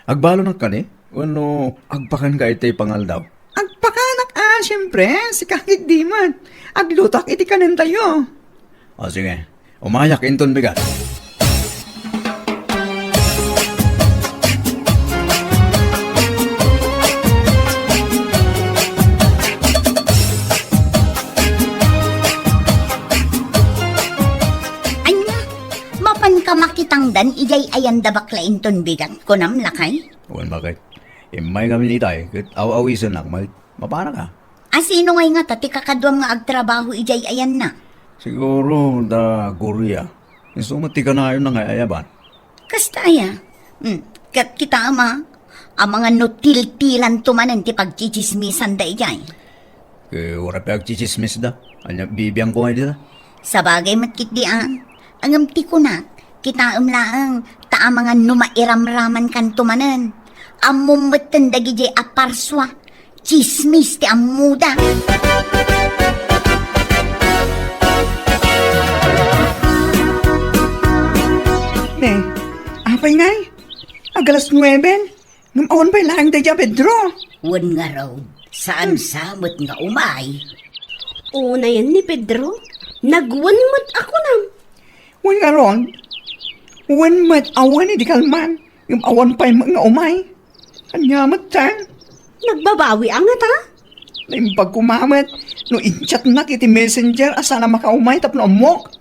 S1: Agbalo na ka ni. Ano, agpakan ka iti pangaldaw.
S3: Agpakanak siyempre, si kakit di man. Aglutak iti kanan tayo.
S1: Sige. Umayak inton bigat.
S2: Anya, mapan ka makitangdan, ijay ayanda baklain ton bigat ko nam lakay.
S1: Wan bakit? Imay kami ni tay. Kit aw-awisan lang. Mapana ka?
S2: Asino ngay nga tati kakadwam nga agtrabaho ijay ayan na.
S1: Siguro da Korea. Sumati ka na yun na nga ayaban.
S2: Kastaya. Kat kita ama, ang mga nutil-tilan tumanan ti pagchichismisan da ijay.
S1: Kaya wala pa agchichismis da. Anya, bibiyang ko nga dito.
S2: Sa bagay matkit di ang amti ko na, kita laang ta mga numairamraman kan tumanan. Amumatan dagi jay aparswa, chismis ti amuda.
S3: Ne, apay ngay. Agalas 9. Ngam awan pa'y lahang da Pedro.
S2: Wan nga raw, saan samot nga umay?
S4: Una yan ni Pedro. Nagwanmat ako nam.
S3: Wan nga ron. Wan mat awan di kalman. Ngam awan pa'y mga umay. Kanyamat tan.
S4: Nagbabawi ang ata.
S3: Naimbag kumamat. No inchat na kiti messenger asana makaumay tapno amok.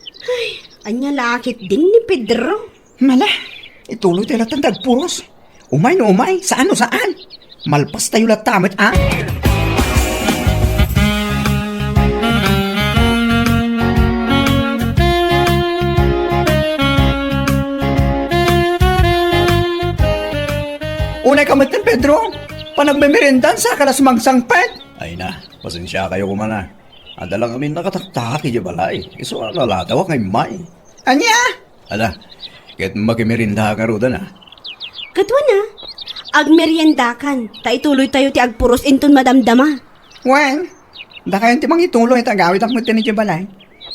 S4: Anya lakit din ni Pedro.
S3: Mala, ituloy tayo latang dagpuros. Umay no umay, saan o saan? Malpas tayo latamat Unay kamatan, Pedro. Panagmemerendan sa kalas magsangpet.
S1: Ay na, pasensya kayo kumana. Adalang kami nakataktak iti balay. Iso lalatawa kay May.
S3: Anya?
S1: Ala, kahit makimirinda ka ruda na.
S4: Katwa na. Agmeryendakan. Ta ituloy tayo ti agpuros inton madamdama.
S3: Wen, da kayo ti mangituloy at agawit ang mutin ni Balay.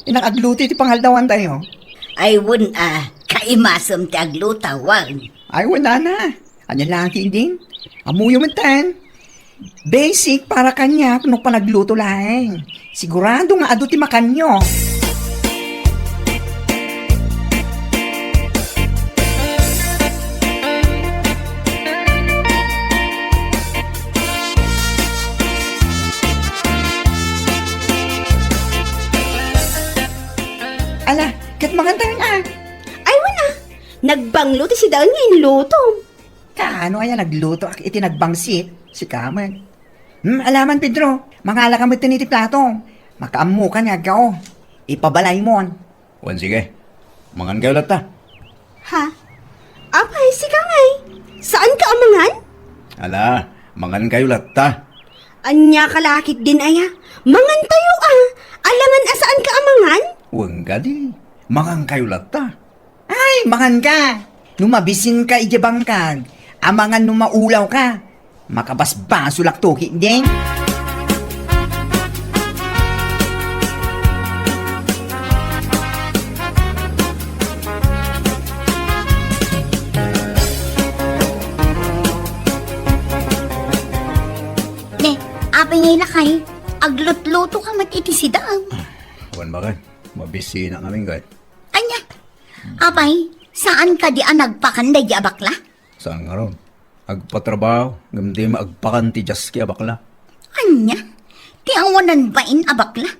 S3: Inang agluti ti pangaldawan tayo.
S2: Ay wun kaimasam ti aglutawang.
S3: Ay, wala na. Anya lagi din. Amuyo man tan. Basic para kanya kung panagluto lang. Sigurado nga ado ti makanyo. Ala, kat magandang
S4: Ay wala. Nagbanglo ti si Daan nga inluto.
S3: Kaano kaya nagluto ak iti nagbangsit? Si Kaman. Alaman, Pedro. Mangala kami tiniti plato. Makaamu ka niya gao. Ipabalay mo.
S1: Wan sige, mangan kayo lata.
S4: Ha? Apay, si Kangay. Saan ka amangan?
S1: Ala, mangan kayo lata.
S4: Anya kalakit din aya. Mangan tayo Alangan asaan ka amangan?
S1: Huwag ka di. mangang kayo lata.
S3: Ay, mangan ka. Numabisin ka ijabang kag. Amangan numaulaw ka. Makabasbaso laktoki din.
S2: Ne, apay ngay lakay. Aglot-loto ka matitisidaang.
S1: Wan ba kay? Mabisi na kaming kay.
S2: Anya, apay, saan ka di nagpakanday di abakla?
S1: Saan nga ron? Agpatrabaho, gamdi maagpakan ti Jaski abakla.
S2: Anya, ti awanan bain abakla?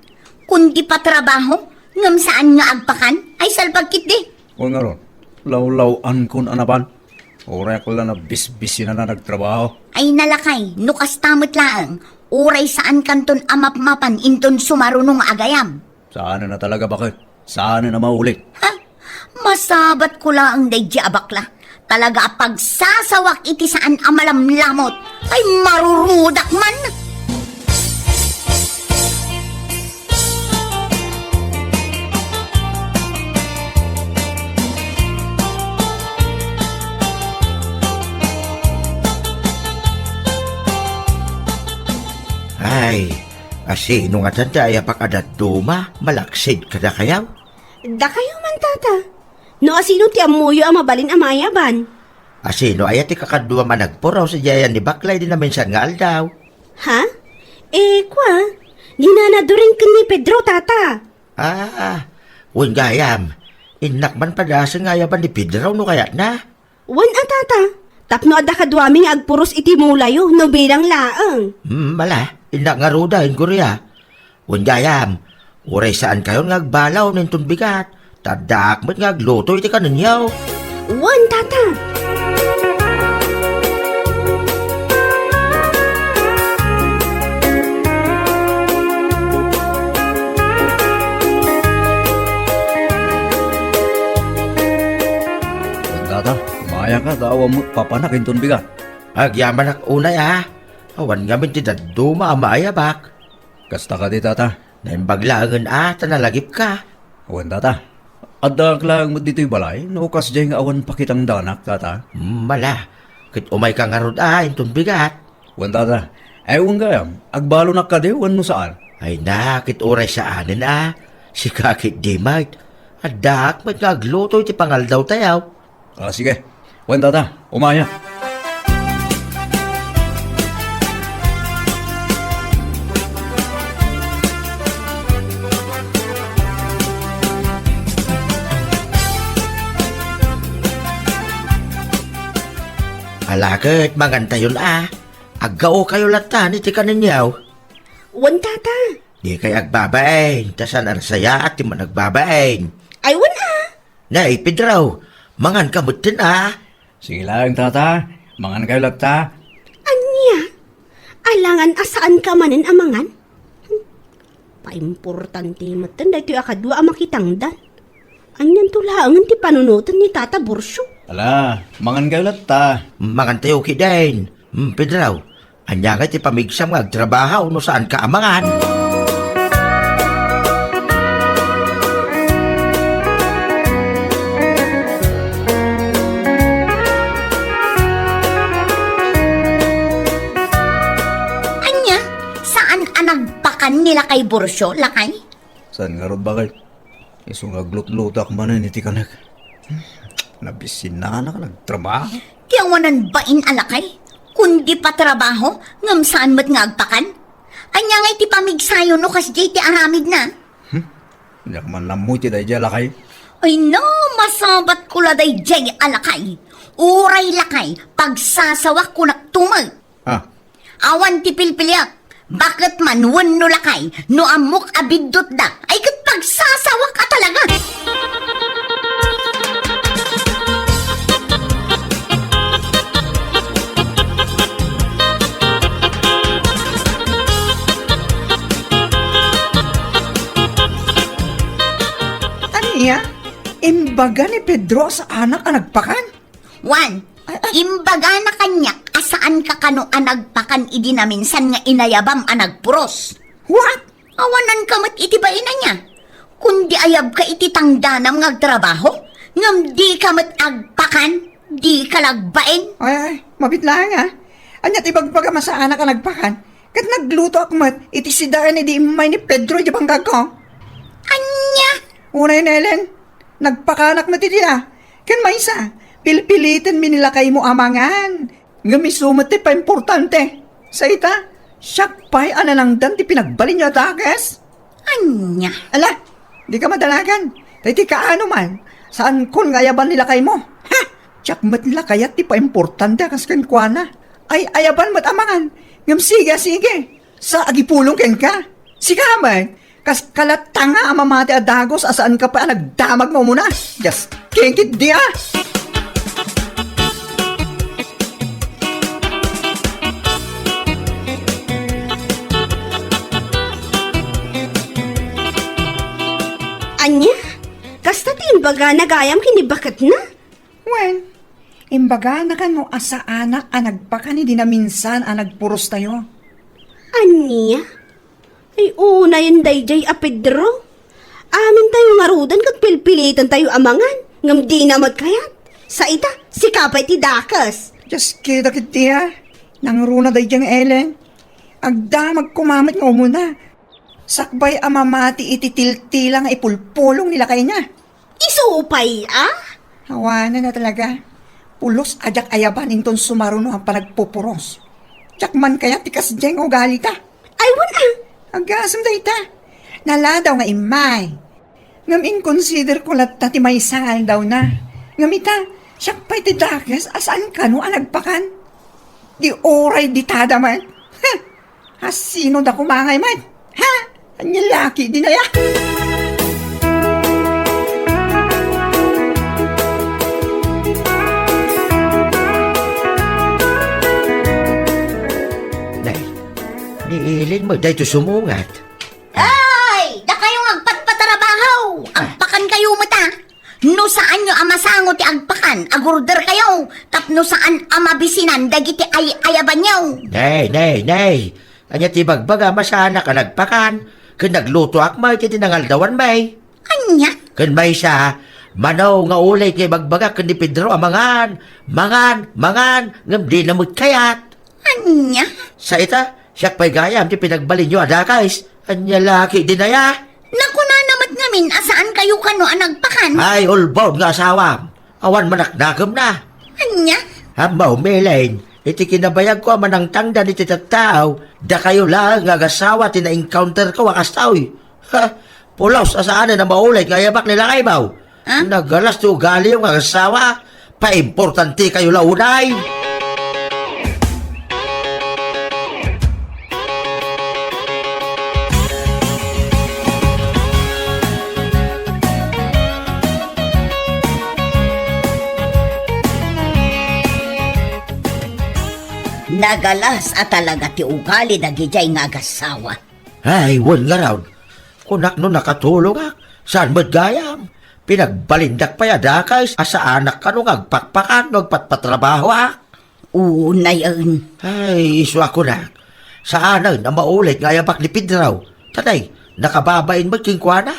S2: Kundi pa trabaho, ngam saan nga agpakan, ay salpagkit di.
S1: Wan nga ron? Lawlawan kun anapan. Oray ko lang na bisbisi na nagtrabaho.
S2: Ay nalakay, nukas tamot laang, uray saan kanton amap-mapan inton sumarunong agayam.
S1: Saan na talaga bakit? Saan na maulit?
S2: Ha? Masabat ko lang day di abakla. Talaga pagsasawak iti saan amalamlamot, ay marurudak man.
S5: Ay, asino nga tanda pa kada duma, malaksid kada kayaw.
S4: Da kayo man, tata. No, asino ti amuyo ang mabalin amayaban?
S5: Asino ay ti kakadwa managpuraw sa jayan ni Baklay din namin siya nga aldaw.
S4: Ha? Kwa, ninanadurin ka ni Pedro, tata.
S5: Uwin gayam, inak man padasa nga yaban ni Pedro no kaya na.
S4: Wan tata. Tapno adda kadwaming agpuros iti mulayo, no bilang laang.
S5: Mala, inak nga ruda, ingurya. Uwin gayam, uray saan kayo nga agbalaw nintong bigat. Tadak mo't nga agluto iti kaninyaw.
S4: Wan, tata.
S1: Tata, maya ka, dawa mo papanakin ton bigat.
S5: Agyaman ak unay awan nga min ti daduma amayabak.
S1: Kasta ka di tata.
S5: Naimbaglangan tanalagip ka.
S1: Awan tata. Adda klang mo dito'y balay, naukas dyan nga awan pakitang danak tata.
S5: Mala, kit umay ka nga rod intong bigat.
S1: Awan tata, ewan gayam, agbalo na ka di, awan mo saan.
S5: Ay na, kit uray sa anin si kakit di might. Adak, mat nga agluto iti pangaldaw tayaw.
S1: Sige, awan tata, umaya.
S5: Alakit, mangantayon Agao kayo latan iti kaninyaw.
S4: Wan, tata.
S5: Di kay agbabain, tasan arsaya at di man agbabain.
S4: Ay, wan
S5: Nay, Pedro, mangan kamutin
S1: Sige lang tata, mangan kayo lagta.
S4: Anya? Alangan asaan ka manin amangan? Paimportante matan dahil ito'y akadwa ang makitangdan. Anyan tulaangan ti panunutan ni Tata Borsyo.
S1: Ala, mangan kayo lagta.
S5: Mangan tayo kidain. Pedro, anya nga ti pamigsam nga agtrabaho no saan ka amangan.
S2: Anya, saan anagpakan nila kay Borsyo, lakay?
S1: Saan nga rod ba kayo? Isong aglut-lutak man na niti ka Nabisin na ka nagtrabaho.
S2: Tiyawanan bain alakay? Kundi pa trabaho, ngam saan mo't nga agpakan? Anya nga iti pamigsayo no kas ti aramid na.
S1: Hindi man namoy ti dahi lakay.
S2: Ay no, masabat ko la day jay alakay. Uray lakay, pagsasawak ko naktumag. Awan ti pilpilyak, bakit man no lakay, no amok abidot da, ay kat pagsasawak ka talaga.
S3: Aniya, imbaga ni Pedro sa anak ang nagpakan.
S2: Juan, imbaga na kanyak, asaan ka kano anagpakan idi na minsan nga inayabam anagpuros.
S3: What?
S2: Awanan ka mat itibain na niya. kundi ayab ka iti tangdanam nga trabaho, ngam di ka agpakan, di ka lagbain.
S3: Ay, mabitlaan nga. Anyat ibagbaga masaana ka nagpakan. Kat nagluto ako mat, iti sidaan ni di imay ni Pedro di banggag ko.
S2: Anya?
S3: Unay na Ellen, nagpakanak mat iti na. Kan maysa, pilpilitin mi nila kay mo amangan. Ngamisumot ti pa importante. Sa ita, siyak pa'y ananangdan ti pinagbalin niya takes.
S2: Anya?
S3: Ala, di ka madalagan. Tay ti kaano man, saan kun ngayaban nila kay mo? Ha? Siyak mat nila kayat ti pa importante kas kenkwana. Ay ayaban mat amangan. Ngam sige. Sa agipulong ken ka. Sika man. Kas kalatanga amamati adagos asaan ka pa nagdamag mo muna. Just kengkit dia.
S4: Anya? Kasta ti imbaga nagayam kini bakat na?
S3: Well, imbaga na kan mo asa anak anagpaka ni dinaminsan anagpuros tayo.
S4: Anya? Ay una yun dayjay a Pedro. Amin tayo marudan kat pilpilitan tayo amangan. Ngam di namat kayat. Sa ita, si kapay ti dakas.
S3: Just kita kitiya. Nangruna day diyang Ellen. Agda magkumamit nga muna. Sakbay amamati ititiltila nga ipulpulong nila kay niya.
S4: Isupay, ah?
S3: Hawanan na talaga. Pulos ajak ayaban inton sumaruno ang panagpupuros. Tiyakman kaya tikas diyang ugali ta.
S4: Ay, wala.
S3: Agasam da ita. Naladaw nga imay. Ngam inconsider ko latta ti may sangal daw na. Ngam ita, siyak pa'y ti dakes asaan ka no anagpakan. Di oray di tada man. Ha? Hasino da kumangay man. Ha? Anyalaki di na ya.
S5: Nay, niilin mo dahil sumungat.
S2: Ay! Da kayong agpatpatarabahaw! Agpakan kayo mata! No saan nyo amasango ti agpakan, agurder kayo, tapno saan amabisinan, dagiti ay ayaban nyo.
S5: Nay. Anya ti bagbaga masana ka nagpakan. Kun nagluto akmay ti tinangaldawan may.
S2: Anya?
S5: Kun may siya, manaw nga ulay kay bagbaga kun ni Pedro amangan. Mangan, ngam di namut kayat.
S2: Anya?
S5: Sa ita, siyak pa'y gayam ti pinagbalin nyo adakais. Anya laki din na ya.
S2: Naku na namat ngamin, asaan kayo kano anagpakan?
S5: Ay, ulbon nga asawam. Awan manaknagam na.
S2: Anya?
S5: Hamaw, Melaine. Iti kinabayag ko manang tangda ni titataw. Da kayo lang nga gasawa tina-encounter ko wakas taoy. Ha? Pulaos asaan na maulay nga yabak nila kay baw.
S2: Ha?
S5: Nagalas to ugali yung gasawa. Pa-importante kayo launay.
S2: Nagalas at talaga ti ugali dagijay nga agasawa.
S5: Ay, wan nga raw. Kunak no nakatulong saan mo't gayam? Pinagbalindak pa yadakay asa anak ka nung agpakpakan nung patpatrabaho
S2: Unay an.
S5: Ay, iso ako na. Saan na maulit nga ayapak ni Pedro? Tanay, nakababain mo kingkwana?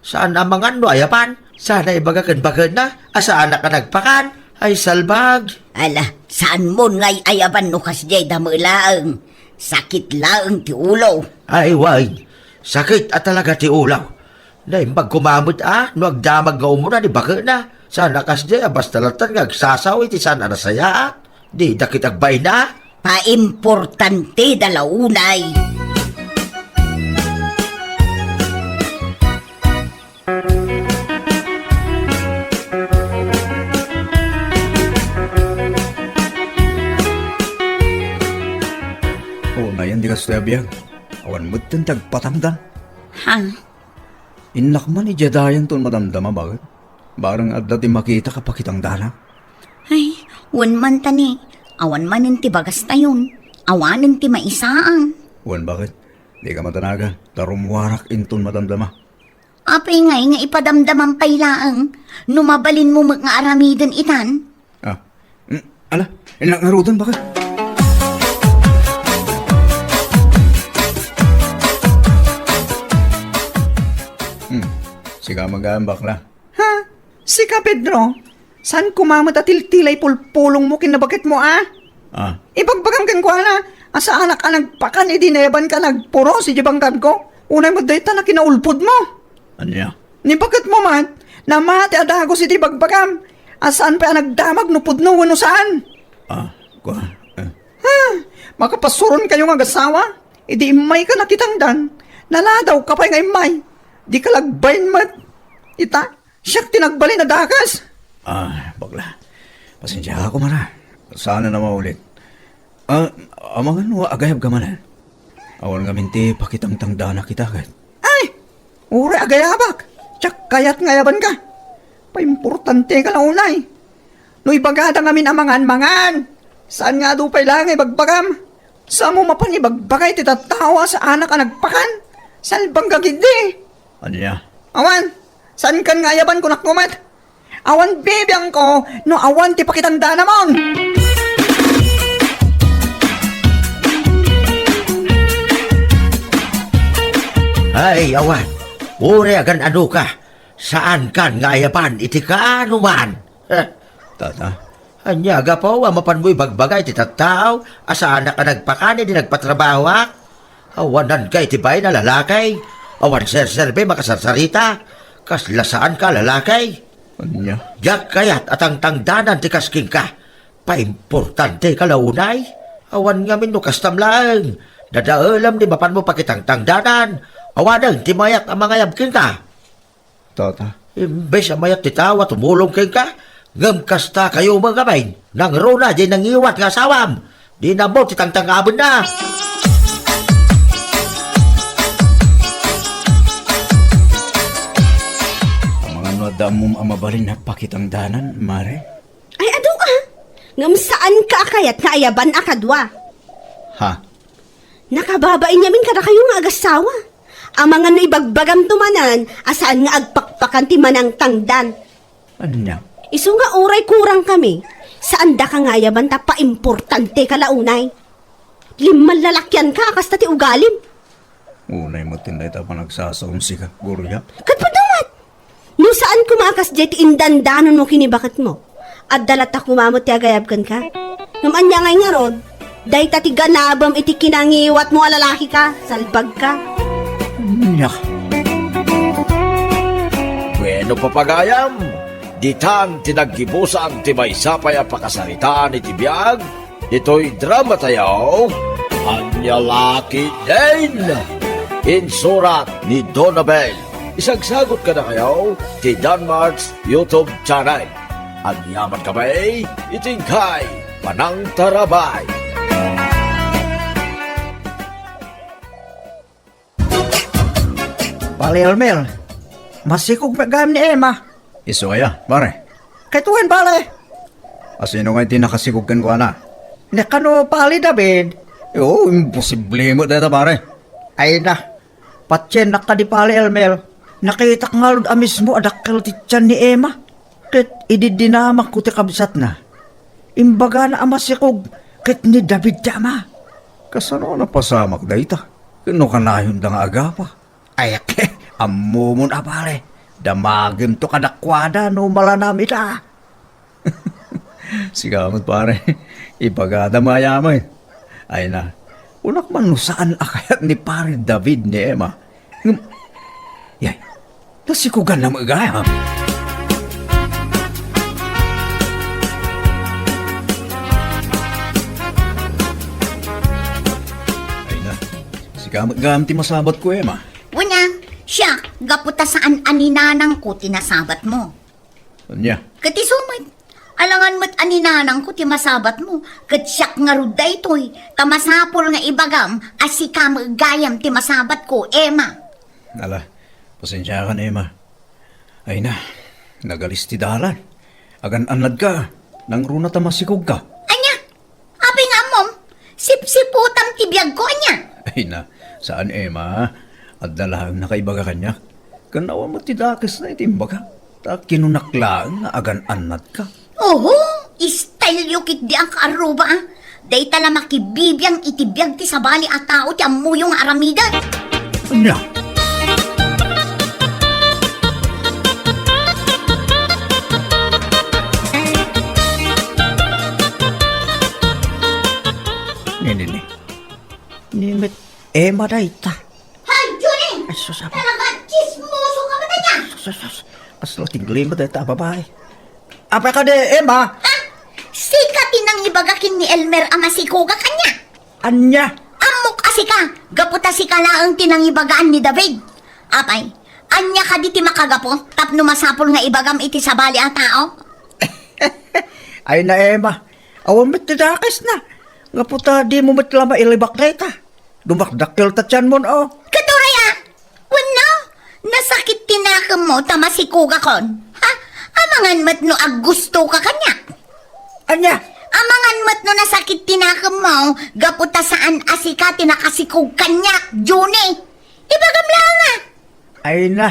S5: Saan amangan no ayapan? Sana ibagakan-bagan na, asa anak ka nagpakan? Ay, salbag.
S2: Ala, saan mo ngay ayaban no kasjay damulaang? Sakit laang ti ulo.
S5: Ay, why? Sakit at talaga ti ulaw. Nay, magkumamot no agdamag nga umuna ni baka na. Sana kasdi, basta latan nga agsasaw iti sana nasaya Di dakit agbay na.
S2: Paimportante dalaunay.
S1: Na yan di ka stabiyag. Awan mo din tagpatangda.
S2: Ha?
S1: Inak man ijadayan ton madamdama bakit? Barang adda ti makita kapakitang dala.
S2: Ay, wan man tani. Awan manin ti bagas tayon. Awanin ti maisaang.
S1: Wan bakit? Di ka matanaga. Tarumwarak inton madamdama.
S2: Apay ngay nga ipadamdamang pailaang. Numabalin mo mga aramidan itan.
S1: Ala, inak ngarutan bakit? Siga magambak la.
S3: Ha? Si ka, Pedro? Saan kumamat at tiltilay pulpulong mo kinabakit mo, ah?
S1: Ah,
S3: Ipagbagam kan ko na, asa anak ka nagpakan, idineban ka nagpuro si jibangkan ko. Unay mo dayta na kinaulpod mo.
S1: anya?
S3: Ni bakit mo man, namati adago si tibagbagam. Asaan pa nagdamag no pudno wano saan?
S1: Ah, kwa.
S3: Makapasuron kayo nga gasawa, idi imay ka nakitangdan. Naladaw ka pa nga imay. Di ka lagbayin mat. Ita, siyak tinagbali na dakas.
S1: Ah, bagla. Pasensya ako mara. Sana na maulit. Amangan mo, agayab ka man. Awan nga minti, pakitang tangda na kita kat.
S3: Ay, uri agayabak. Tsak kayat ngayaban ka. Paimportante ka na unay. No ibagada ngamin amangan-mangan. Saan nga dupay lang ibagbagam? Saan mo mapanibagbagay titatawa sa anak ka nagpakan? Saan bang gagindi?
S1: Anya?
S3: Awan, saan kan ngayaban ko nakumat? Awan bibiyang ko, no awan ti pakitanda namon.
S5: Ay, awan. Uri agan ano ka. Saan kan ngayapan iti ka anuman?
S1: Tata?
S5: Anya ga po, amapan mo'y bagbagay ti tattao. Asaan na ka nagpakani di nagpatrabaho ha? Awanan ka iti bay na lalakay. Awan serserbe makasarsarita. Kaslasaan ka lalakay.
S1: Anya?
S5: Yak kayat at ang tangdanan ti kasking ka. Paimportante ka launay. Awan nga min no kastam lang. Dadaalam di mapan mo pakitang tangdanan. Awanan ti mayat ang mga yabkin ka.
S1: Tata?
S5: Imbes ang mayat ti tawa tumulong king ka. Ngam kasta kayo mga gamay. Nang rona di nang iwat nga sawam. Di na mo ti tangtangabon na.
S1: Ang mga nuadam mong amabalin na pakitang danan, mare?
S4: Ay, ado ka. Ngam saan ka akayat nga ayaban akadwa?
S1: Ha?
S4: Nakababain yamin kada kayo nga agasawa. Ang mga naibagbagam tumanan, asaan nga agpakpakan ti manang tangdan.
S1: Anya?
S4: Isu nga oray kurang kami. Saan da ka nga yaman ta pa-importante ka launay? Liman lalakyan ka, kasta ti ugalim.
S1: Unay mo tinday ta pa nagsasawunsi ka, gurya.
S4: Katpadumat! No saan kumakas jet indandanon mo kinibakat mo? At dalat ta kumamot ti agayabkan ka? Naman niya ngay nga ron, dahi ta ti ganabam iti kinangiwat mo alalaki ka, salbag ka.
S1: Anya?
S6: Bueno papagayam, ditang tinaggibusan ti may sapay ang pakasaritaan iti biyag, ito'y drama tayo, Anya Laki Din! Insurat ni Donabel. Isagsagot ka na kayo ti Danmarks YouTube channel. Anyaman kami, itingkay, Panang Tarabay.
S3: Bale, Elmer, masikog magam ni Emma.
S1: Iso kaya, mare?
S3: Kay tuwan, bale.
S1: Asino nga tinakasigugkan ko, ana?
S3: Nakano pali, David.
S1: Imposible mo dito, mare.
S3: Ay na, patyen na ka di pali, Elmer. Nakita ka nga lud amis mo adakkel ti tiyan ni Emma. Ket ididinamak ko ti kabsat na. Imbaga na amasikog ket ni David Tama.
S1: Kasano na pasamak dayta? Kano ka na yun nga agapa?
S3: Ay,
S1: Ammo mo na pare. Damagim to kadakwada no malanam ita. Sigamot pare. Ipagada mayaman. Ay na. Unak man no saan akayat ni pare David ni Emma. Yay. Nasikugan na magayam. Ay na. Sigamot gam ti masabat ko Emma.
S2: Una, siya, gaputa saan aninanang ko tinasabat mo.
S1: Anya.
S2: Kati sumad, alangan mo't aninanang ko ti masabat mo. Kat siyak nga ruday to'y, tamasapol nga ibagam, asika magayam ti masabat ko, Emma.
S1: Ala, pasensya ka na, Emma. Ay na, nagalisti dalan. Agan anlad ka, nang runa tamasikog ka.
S2: Anya, abi nga mom, sipsiputam ti biyag ko, anya.
S1: Ay na, saan, Emma? At dalahang nakaibaga kanya. Kanawa mo tidakas na itimbaga. Ta kinunaklaan nga agan anlad ka.
S2: Oho, style yukit di ang kaaruba, ah. Day tala makibibiyang itibiyag ti sabali at tao ti amuyong aramidan.
S1: Anya?
S5: Emma dayta.
S2: Hay, Johnny!
S5: Ay, sus, apa?
S2: Talaga, chismoso ka ba niya?
S5: Sus. Aslo, tingli mo dayta, babae. Apa ka de, Emma?
S2: Sika tinang ibagakin ni Elmer ama si Kuga kanya.
S5: Anya?
S2: Amok asi ka, gaputa si kalaang tinang ibagaan ni David. Apay, anya ka di ti makagapo, tapno masapol nga ibagam iti sa bali a tao.
S5: Ay na, Emma. Awan mo't tidakis na. Nga puta, di mo mo't lama ilibak dayta. Dumakdakil ta tiyan mo, oh.
S2: Katuraya, wano, nasakit tinakam mo tama si Kuga kon. Ha? Amangan mat no ag gusto ka kanya.
S5: Anya?
S2: Amangan mat no nasakit tinakam mo, gaputa saan asika tinakasikog kanya, Juni. Ibagam lang nga.
S5: Ay na.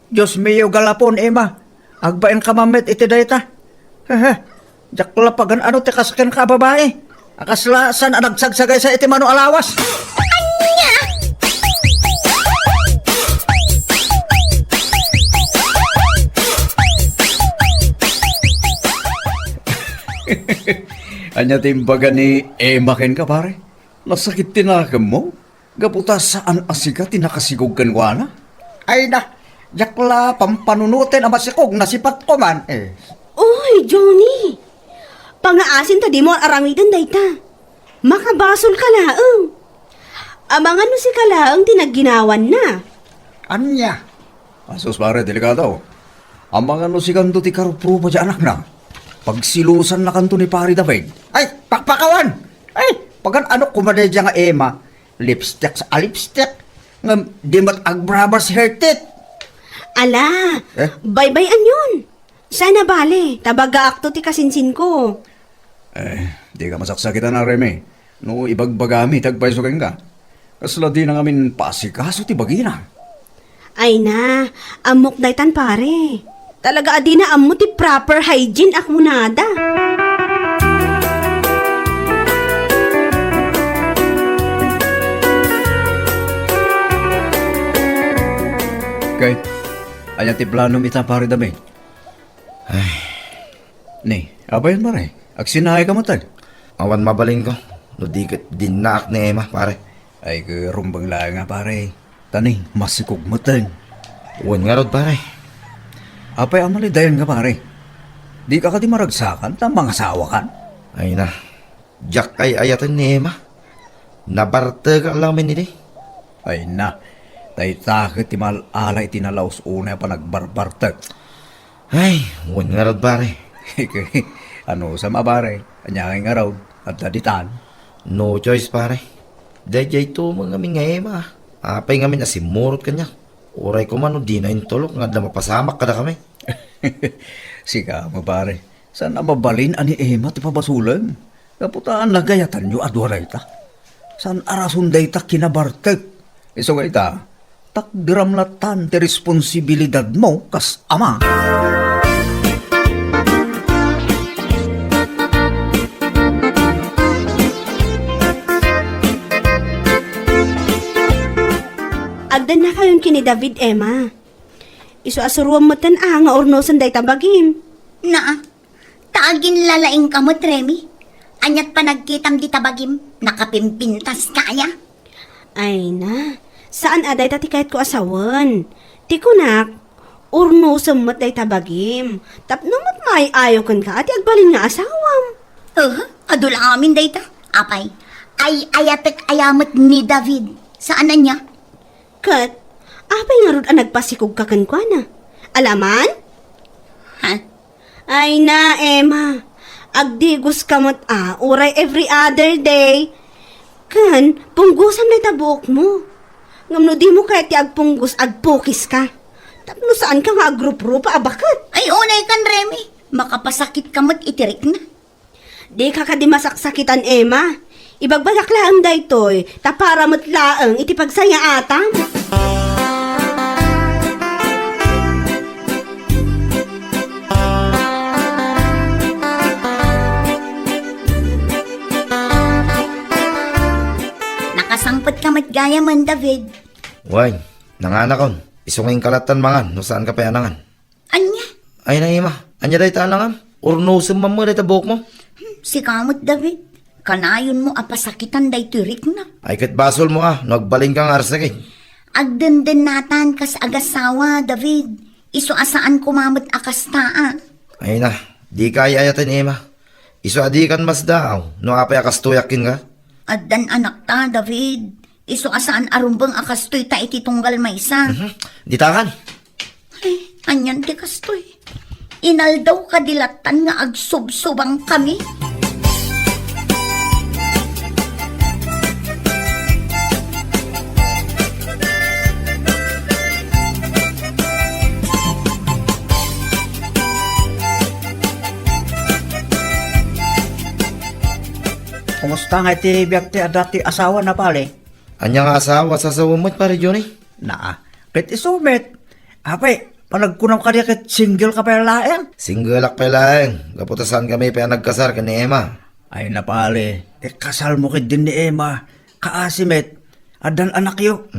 S5: Diyos miyo galapon, Emma. Agbain ka mamit iti dayta. Hehe. Jakla pagan ano te kasken ka babae. Akaslasan ang nagsagsagay sa iti mano alawas.
S2: Anya?
S1: Anya timbaga ni Emma ken ka pare. Nasakit tinakam mo. Gaputa saan asika tinakasigog kan wala.
S5: Ay na. Jakla pampanunutin ang masikog nasipat ko man.
S4: Oy, Johnny! Pangaasin ta di mo aramidan dayta. Makabasol ka laang. Amangan no si kalaang tinagginawan na.
S5: Anya?
S1: Asos pare, delikado. Ang mga no si kanto ti karupro pa dyan anak na. Pagsilusan na kanto ni pare David.
S5: Ay, pakpakawan! Ay, pagan ano kumadadya nga Emma. Lipstick sa lipstick. Nga di mat agbrabas hertit.
S4: Ala,
S5: Eh?
S4: bye-bye yun. Sana bale, tabaga akto ti kasinsin ko.
S1: Di ka masaksakitan na Remy. No, ibagbagami, tagpaisokan ka. Kasla di na ngamin pasikaso ti bagina.
S4: Ay na, amok daytan pare. Talaga adi na amo ti proper hygiene akmunada.
S1: Kay, anya ti planom ita pare David. Ni, abayan mo rin. Agsinahay ka matag.
S7: Awan mabalin ko. No dikit dinak ni Emma, pare.
S1: Ay, rumbang lang nga pare. Tani, masikog matag.
S7: Uwan nga rod, pare.
S1: Apay amali dayan ka pare. Di ka di maragsakan, tamang asawa kan.
S7: Ay na. Jack ay ayatan ni Emma. Nabarte ka lang min ini.
S1: Ay na, tay takit ti malala itinalaos una pa nagbarbartag.
S7: Ay, uwan nga rod, pare.
S1: Ano sa mabare, anyangay nga raw, at daditan.
S7: No choice, pare. Dayjay to mga nga Emma. Apay nga min asimurot kanya. Uray ko man no di na intulok nga da mapasamak kada kami.
S1: Sika mo pare, saan na mabalin ani Emma ti pabasulan? Kaputaan nagayatan nyo adwaray ta. Saan arasun day ta kinabartag? Iso nga ita, takdiramlatan ti responsibilidad mo kas ama.
S4: Agdan na kayon kini David Emma. Isu asuruan mo tan nga ornosan day tabagim.
S2: Na, taagin lalaing kamot, Remy. Anyat pa nagkitam di tabagim, nakapimpintas kaya.
S4: Ay na, saan aday tati kahit ko asawan? Ti kunak, ornosan mo day tabagim. Tapno mo't may ayaw kan ka at agbalin nga asawam.
S2: Adula amin dayta. Apay, ay ayatek ayamat ni David. Saan na niya?
S4: Kat, apay nga rod ang nagpasikog kakan kwa na. Alaman?
S2: Ha?
S4: Ay na, Emma. Agdigos kamot uray every other day. Kan, punggusam na itabuok mo. Ngamno di mo kaya ti agpunggos, agpukis ka. Tapno saan ka nga agrup-rupa, abakat?
S2: Ay, unay kan, Remy. Makapasakit kamot itirik na.
S4: Di ka ka di masaksakitan, Emma. Ibagbalak laang daytoy, tapara mo't laang iti pagsaya atam.
S2: Nakasangpot kamot gaya man, David.
S7: Uwan, nanganakon. Isunging kalatan mangan, no saan ka pa yanangan.
S2: Anya?
S7: Ay na Emma, anya day talangan. Ornosum mo day tabok mo.
S2: Si kamot, David. Kanayon mo apasakitan day tirik na.
S7: Ay kat basol mo nagbaling kang arsakit.
S2: Agdenden natan kas agasawa, David. Iso asaan kumamot akas taa.
S7: Ay na, di kaya ayatin Emma. Iso adi kan mas daw, no apay akas tuyakin ka.
S2: Addan anak ta, David. Iso asaan arumbang akastoy ta iti tunggal maysa.
S7: Di takan.
S2: Ay, anyan ti kastoy. Inaldaw kadilatan nga agsubsubang kami.
S1: Kumusta nga iti biyak ti adati asawa na pare?
S7: Anya nga asawa sa sawamot pare Johnny.
S1: Naa, ket isumet. Apay, panagkunaw ka diya ket single ka pa laeng.
S7: Single ak pa lang. Kaputasan kami pa nagkasar ka ni Emma.
S1: Ay na pare, kasal mo kit din ni Emma. Kaasimet, adan anak yo.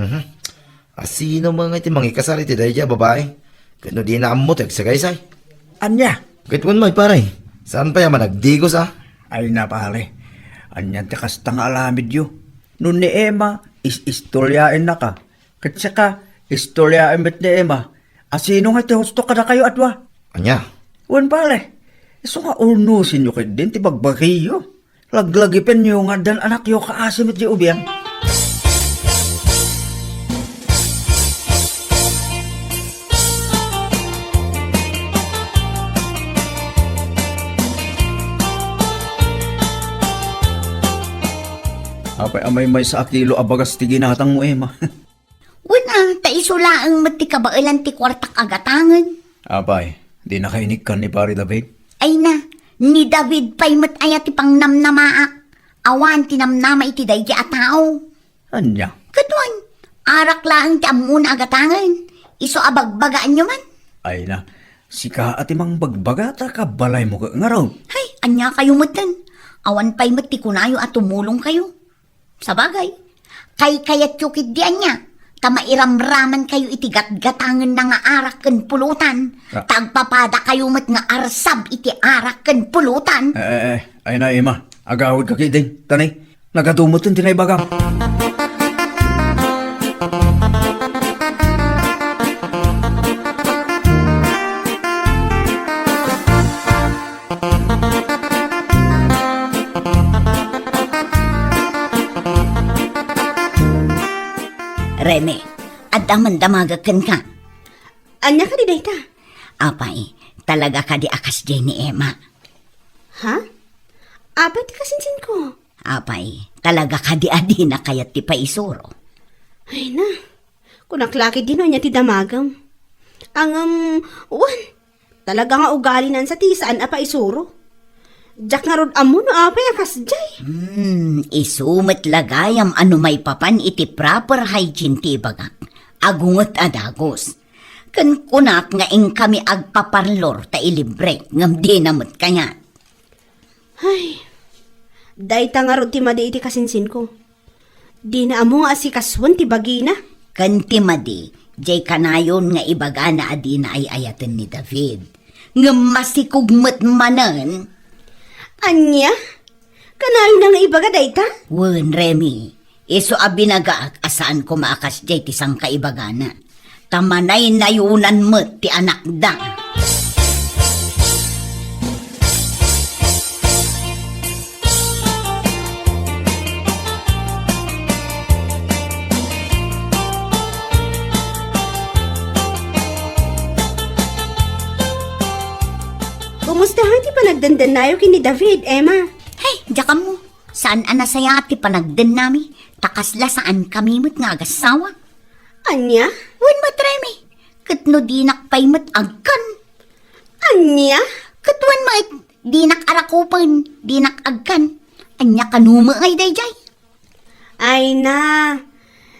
S7: Asino mga iti mangikasar iti dahil babae. Kano di na amot sa gaysay.
S1: Anya?
S7: Kitwan may pare. Saan pa yaman nagdigos
S1: Ay na pare, anyan ti kastang alamid yo. Nun ni Emma, istoryain na ka. Ket saka, istoryain met ni Emma. Asino nga ti husto ka na kayo atwa?
S7: Anya?
S1: Wan pare, iso nga urnusin nyo kit din ti bagbagiyo. Laglagipin nyo nga dan anak yo kaasimit di ubiyang. Apay amay may sa akilo abagas ti ginatang mo Emma.
S2: Wala, ta isulaang mati kabailan ti kwartak agatangan.
S1: Apay, di nakainig ka ni pare David.
S2: Ay na, ni David pa'y mataya ti pang namnamaak. Awan ti namnama iti day ti atao.
S1: Anya?
S2: Katuan, arak lang ti amuna agatangan. Iso abagbagaan nyo man.
S1: Ay na, sika at imang bagbaga ta kabalay mo ka nga raw.
S2: Hay, anya kayo mutan. Awan pa'y mati kunayo at tumulong kayo. Sa bagay, kay kayat yukid di anya. Tamairamraman kayo iti gatgatangan na nga arak ken pulutan. Tagpapada kayo mat nga arsab iti arak ken pulutan.
S1: Ay na Emma, agawid ka kiding. Tanay, nagadumot yung tinay bagang.
S2: Rene, adaman damagakan ka.
S4: Anya ka di dayta?
S2: Apay, talaga ka di akas di ni Emma.
S4: Ha? Apat kasinsin ko.
S2: Apay, talaga ka di adi na kayat ti paisuro.
S4: Ay na, kunaklaki din niya ti damagam. Ang, wan, talaga nga ugali nan sa tisaan apa isuro. Jak nga rod amo no apay akas jay.
S2: Isumet lagayam ano may papan iti proper hygiene ti bagak. Agungot adagos. Kan kunak nga ing kami agpaparlor ta ilibre ngam di namot kanya.
S4: Ay, dayta nga rod ti madi iti kasinsin ko. Di na amo nga asikaswan ti bagina.
S2: Kan ti madi, jay kanayon nga ibaga na adi na ay ayaten ni David. Ngam masikugmet manan.
S4: Anya? Kanayo na nga ibaga dayta?
S2: Wen, Remy, iso abinagaak asaan ko maakas jay ti sang kaibagana. Tamanay nayunan mo ti anak da.
S4: Kumustahan ti panagdandanayo kini David, Emma?
S2: Hey, daka mo. Saan anasaya at ti panagden nami? Takasla saan kami mo't nga agasawa?
S4: Anya?
S2: Wen matremi. Katno dinak pay mat agkan.
S4: Anya?
S2: Katwan mait dinak arakupan, dinak agkan. Anya kanuma ay dayjay.
S4: Ay na.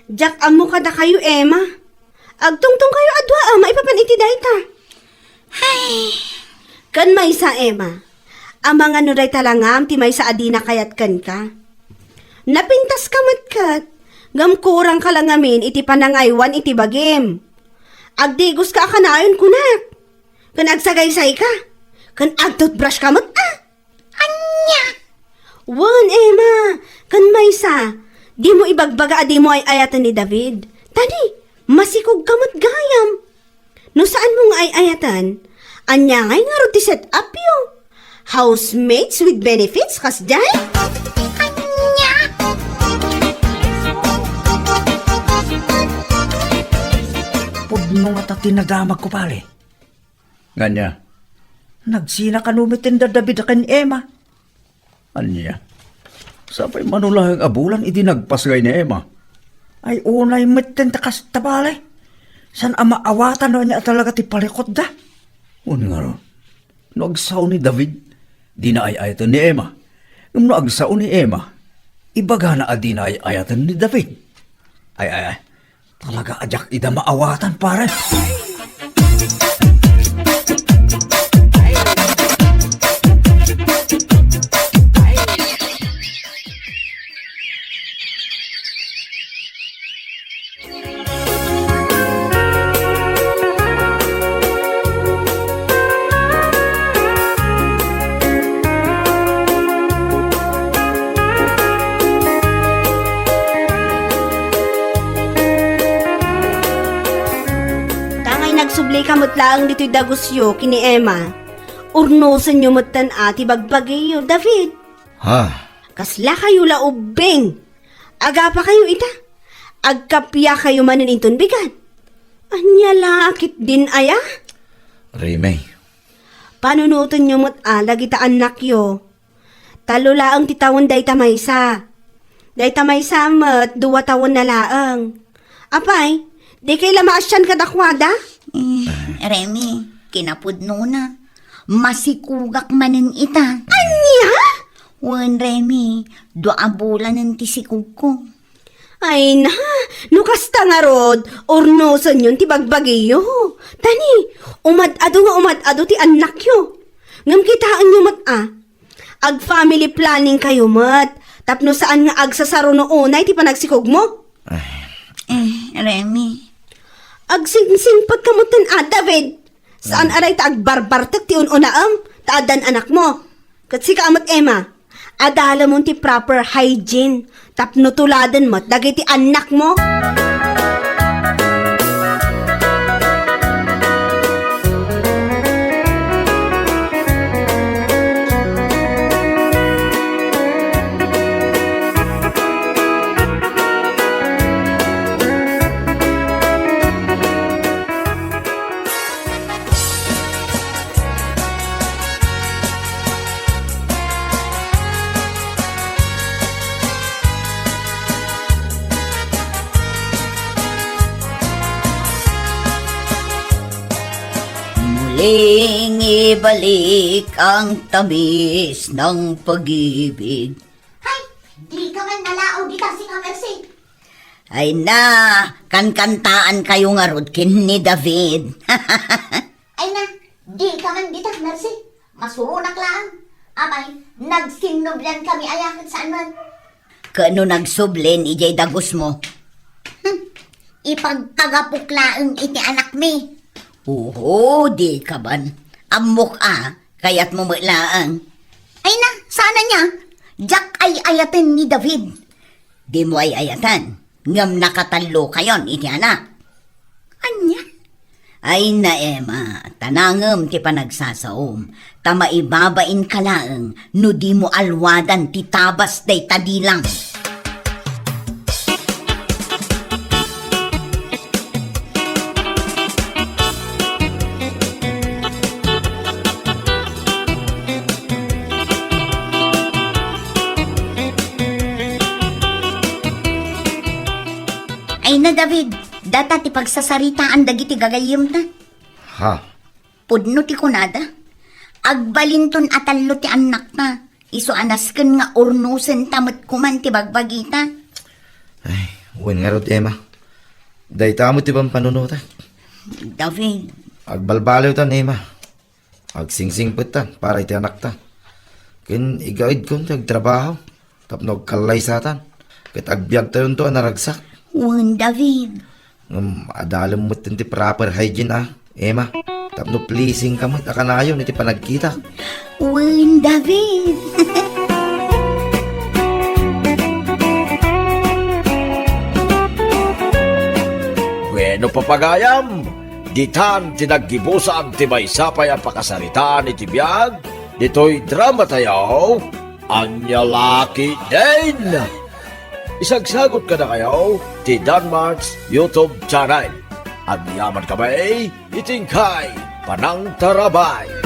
S4: Jak amo kada kayo, Emma. Agtungtong kayo adwa, maipapan iti dayta.
S2: Hay,
S4: Kan may sa Emma. Amang ano day talangam ti may sa adina kayat kan ka. Napintas ka matkat. Ngam kurang ka lang amin iti panangaywan iti bagim. Agdigos ka akanayon kunak. Kan agsagaysay ka. Kan agtoothbrush ka mat.
S2: anya.
S4: Wan, Emma, kan maysa. Di mo ibagbaga di mo ay ayatan ni David. Tani, masikog kamot gayam. No saan mo nga ay ayatan? Anya ngay nga ti set up yo. Housemates with benefits, kasday?
S1: Pudno nga ta tinadamag ko pare. Nganya, nagsina ka numitin da David akan Emma. Anya, sapay manulahang abulan iti nagpasgay ni Emma. Ay unay mitten takas tabale. San ama awatan na niya talaga ti palikot da. Una nga ron, nagsaw ni David, di na ay ayatan ni Emma. Nung nagsaw ni Emma, ibaga na di na ay ayatan ni David. Ay, talaga ajak ida maawatan pare.
S4: Tangay nagsublay kamot laang dito'y dagusyo kini Emma. Urnosan nyo matan ati bagbagiyo, David.
S7: Ha?
S4: Kasla kayo laubing. Aga pa kayo ita. Agkapya kayo manin inton bigan. Anya lakit din aya.
S7: Remy,
S4: Panunutan nyo mo't lagi ta anak yo. Talo laang titawon day tamaysa. Day tamaysa mat 2 tawon na laang. Apay, di kay lamasyan kadakwada?
S2: Remy, kinapudno na. Masikugak manin ita.
S4: Anya?
S2: Wan, Remy, 2 bulan ng tisikug ko.
S4: Ay na, nukasta nga rod, ornosan yun ti bagbagiyo. Tani, umad-ado ti anak yo. Ngam kitaan nyo mat Ag family planning kayo mat. Tapno saan nga agsasaro no unay ti panagsikog mo?
S2: Remy,
S4: Agsingsingpat kamutan David. Saan aray ta agbarbartek ti unaam? Taadan anak mo. Katsi ka amat Emma. Adala mo ti proper hygiene. Tapno tuladan mo, dagiti anak mo.
S2: muling ibalik ang tamis ng pag-ibig.
S8: Hay, di ka man nalao di kasi ka Mercy.
S2: Ay na, kankantaan kayo nga rod kin ni David.
S8: Ay na, di ka man ditag Mercy. Masurunak lang. Abay, nagsinublan kami ayakan saan man.
S2: Kano nagsublin ijay dagos mo?
S8: Ipagpagapuklaang iti anak mi.
S2: Oo, di ka ban. Amok kaya't mo maglaang.
S8: Ay na, sana niya. Jack ay ayatin ni David.
S2: Di mo ay ayatan. Ngam nakatalo kayon iti anak.
S8: Anya?
S2: Ay na Emma, tanangem ti panagsasaom. Tama ibabain ka laeng, no di mo alwadan ti tabas day tadilang.
S8: Ay na David, data ti pagsasaritaan dagiti gagayim na.
S7: Ha?
S8: Pudno ti kunada. Agbalinton atallo ti anak na. Iso anasken nga urnusen tamat kuman ti bagbagita.
S7: Ay, wen nga rod, Emma. Day tamo ti bang panunutan.
S2: David,
S7: Agbalbalaw tan, Emma. Agsingsingpet tan, para iti anak tan. Kin igawid ko ti agtrabaho. Tapno agkalay satan. Kat agbiag tayo to naragsak.
S2: wan David.
S7: Adalam mo ti proper hygiene Emma. Tapno pleasing ka mo, akanayon iti panagkita.
S2: Wan David.
S6: No papagayam, ditan tinaggibusan ti may sapay ang pakasaritaan iti biyag, dito'y drama tayo, Anya Laki din! Isagsagot ka na kayo, ti Danmarks YouTube channel. At yaman kami, itingkay, Panang Tarabay.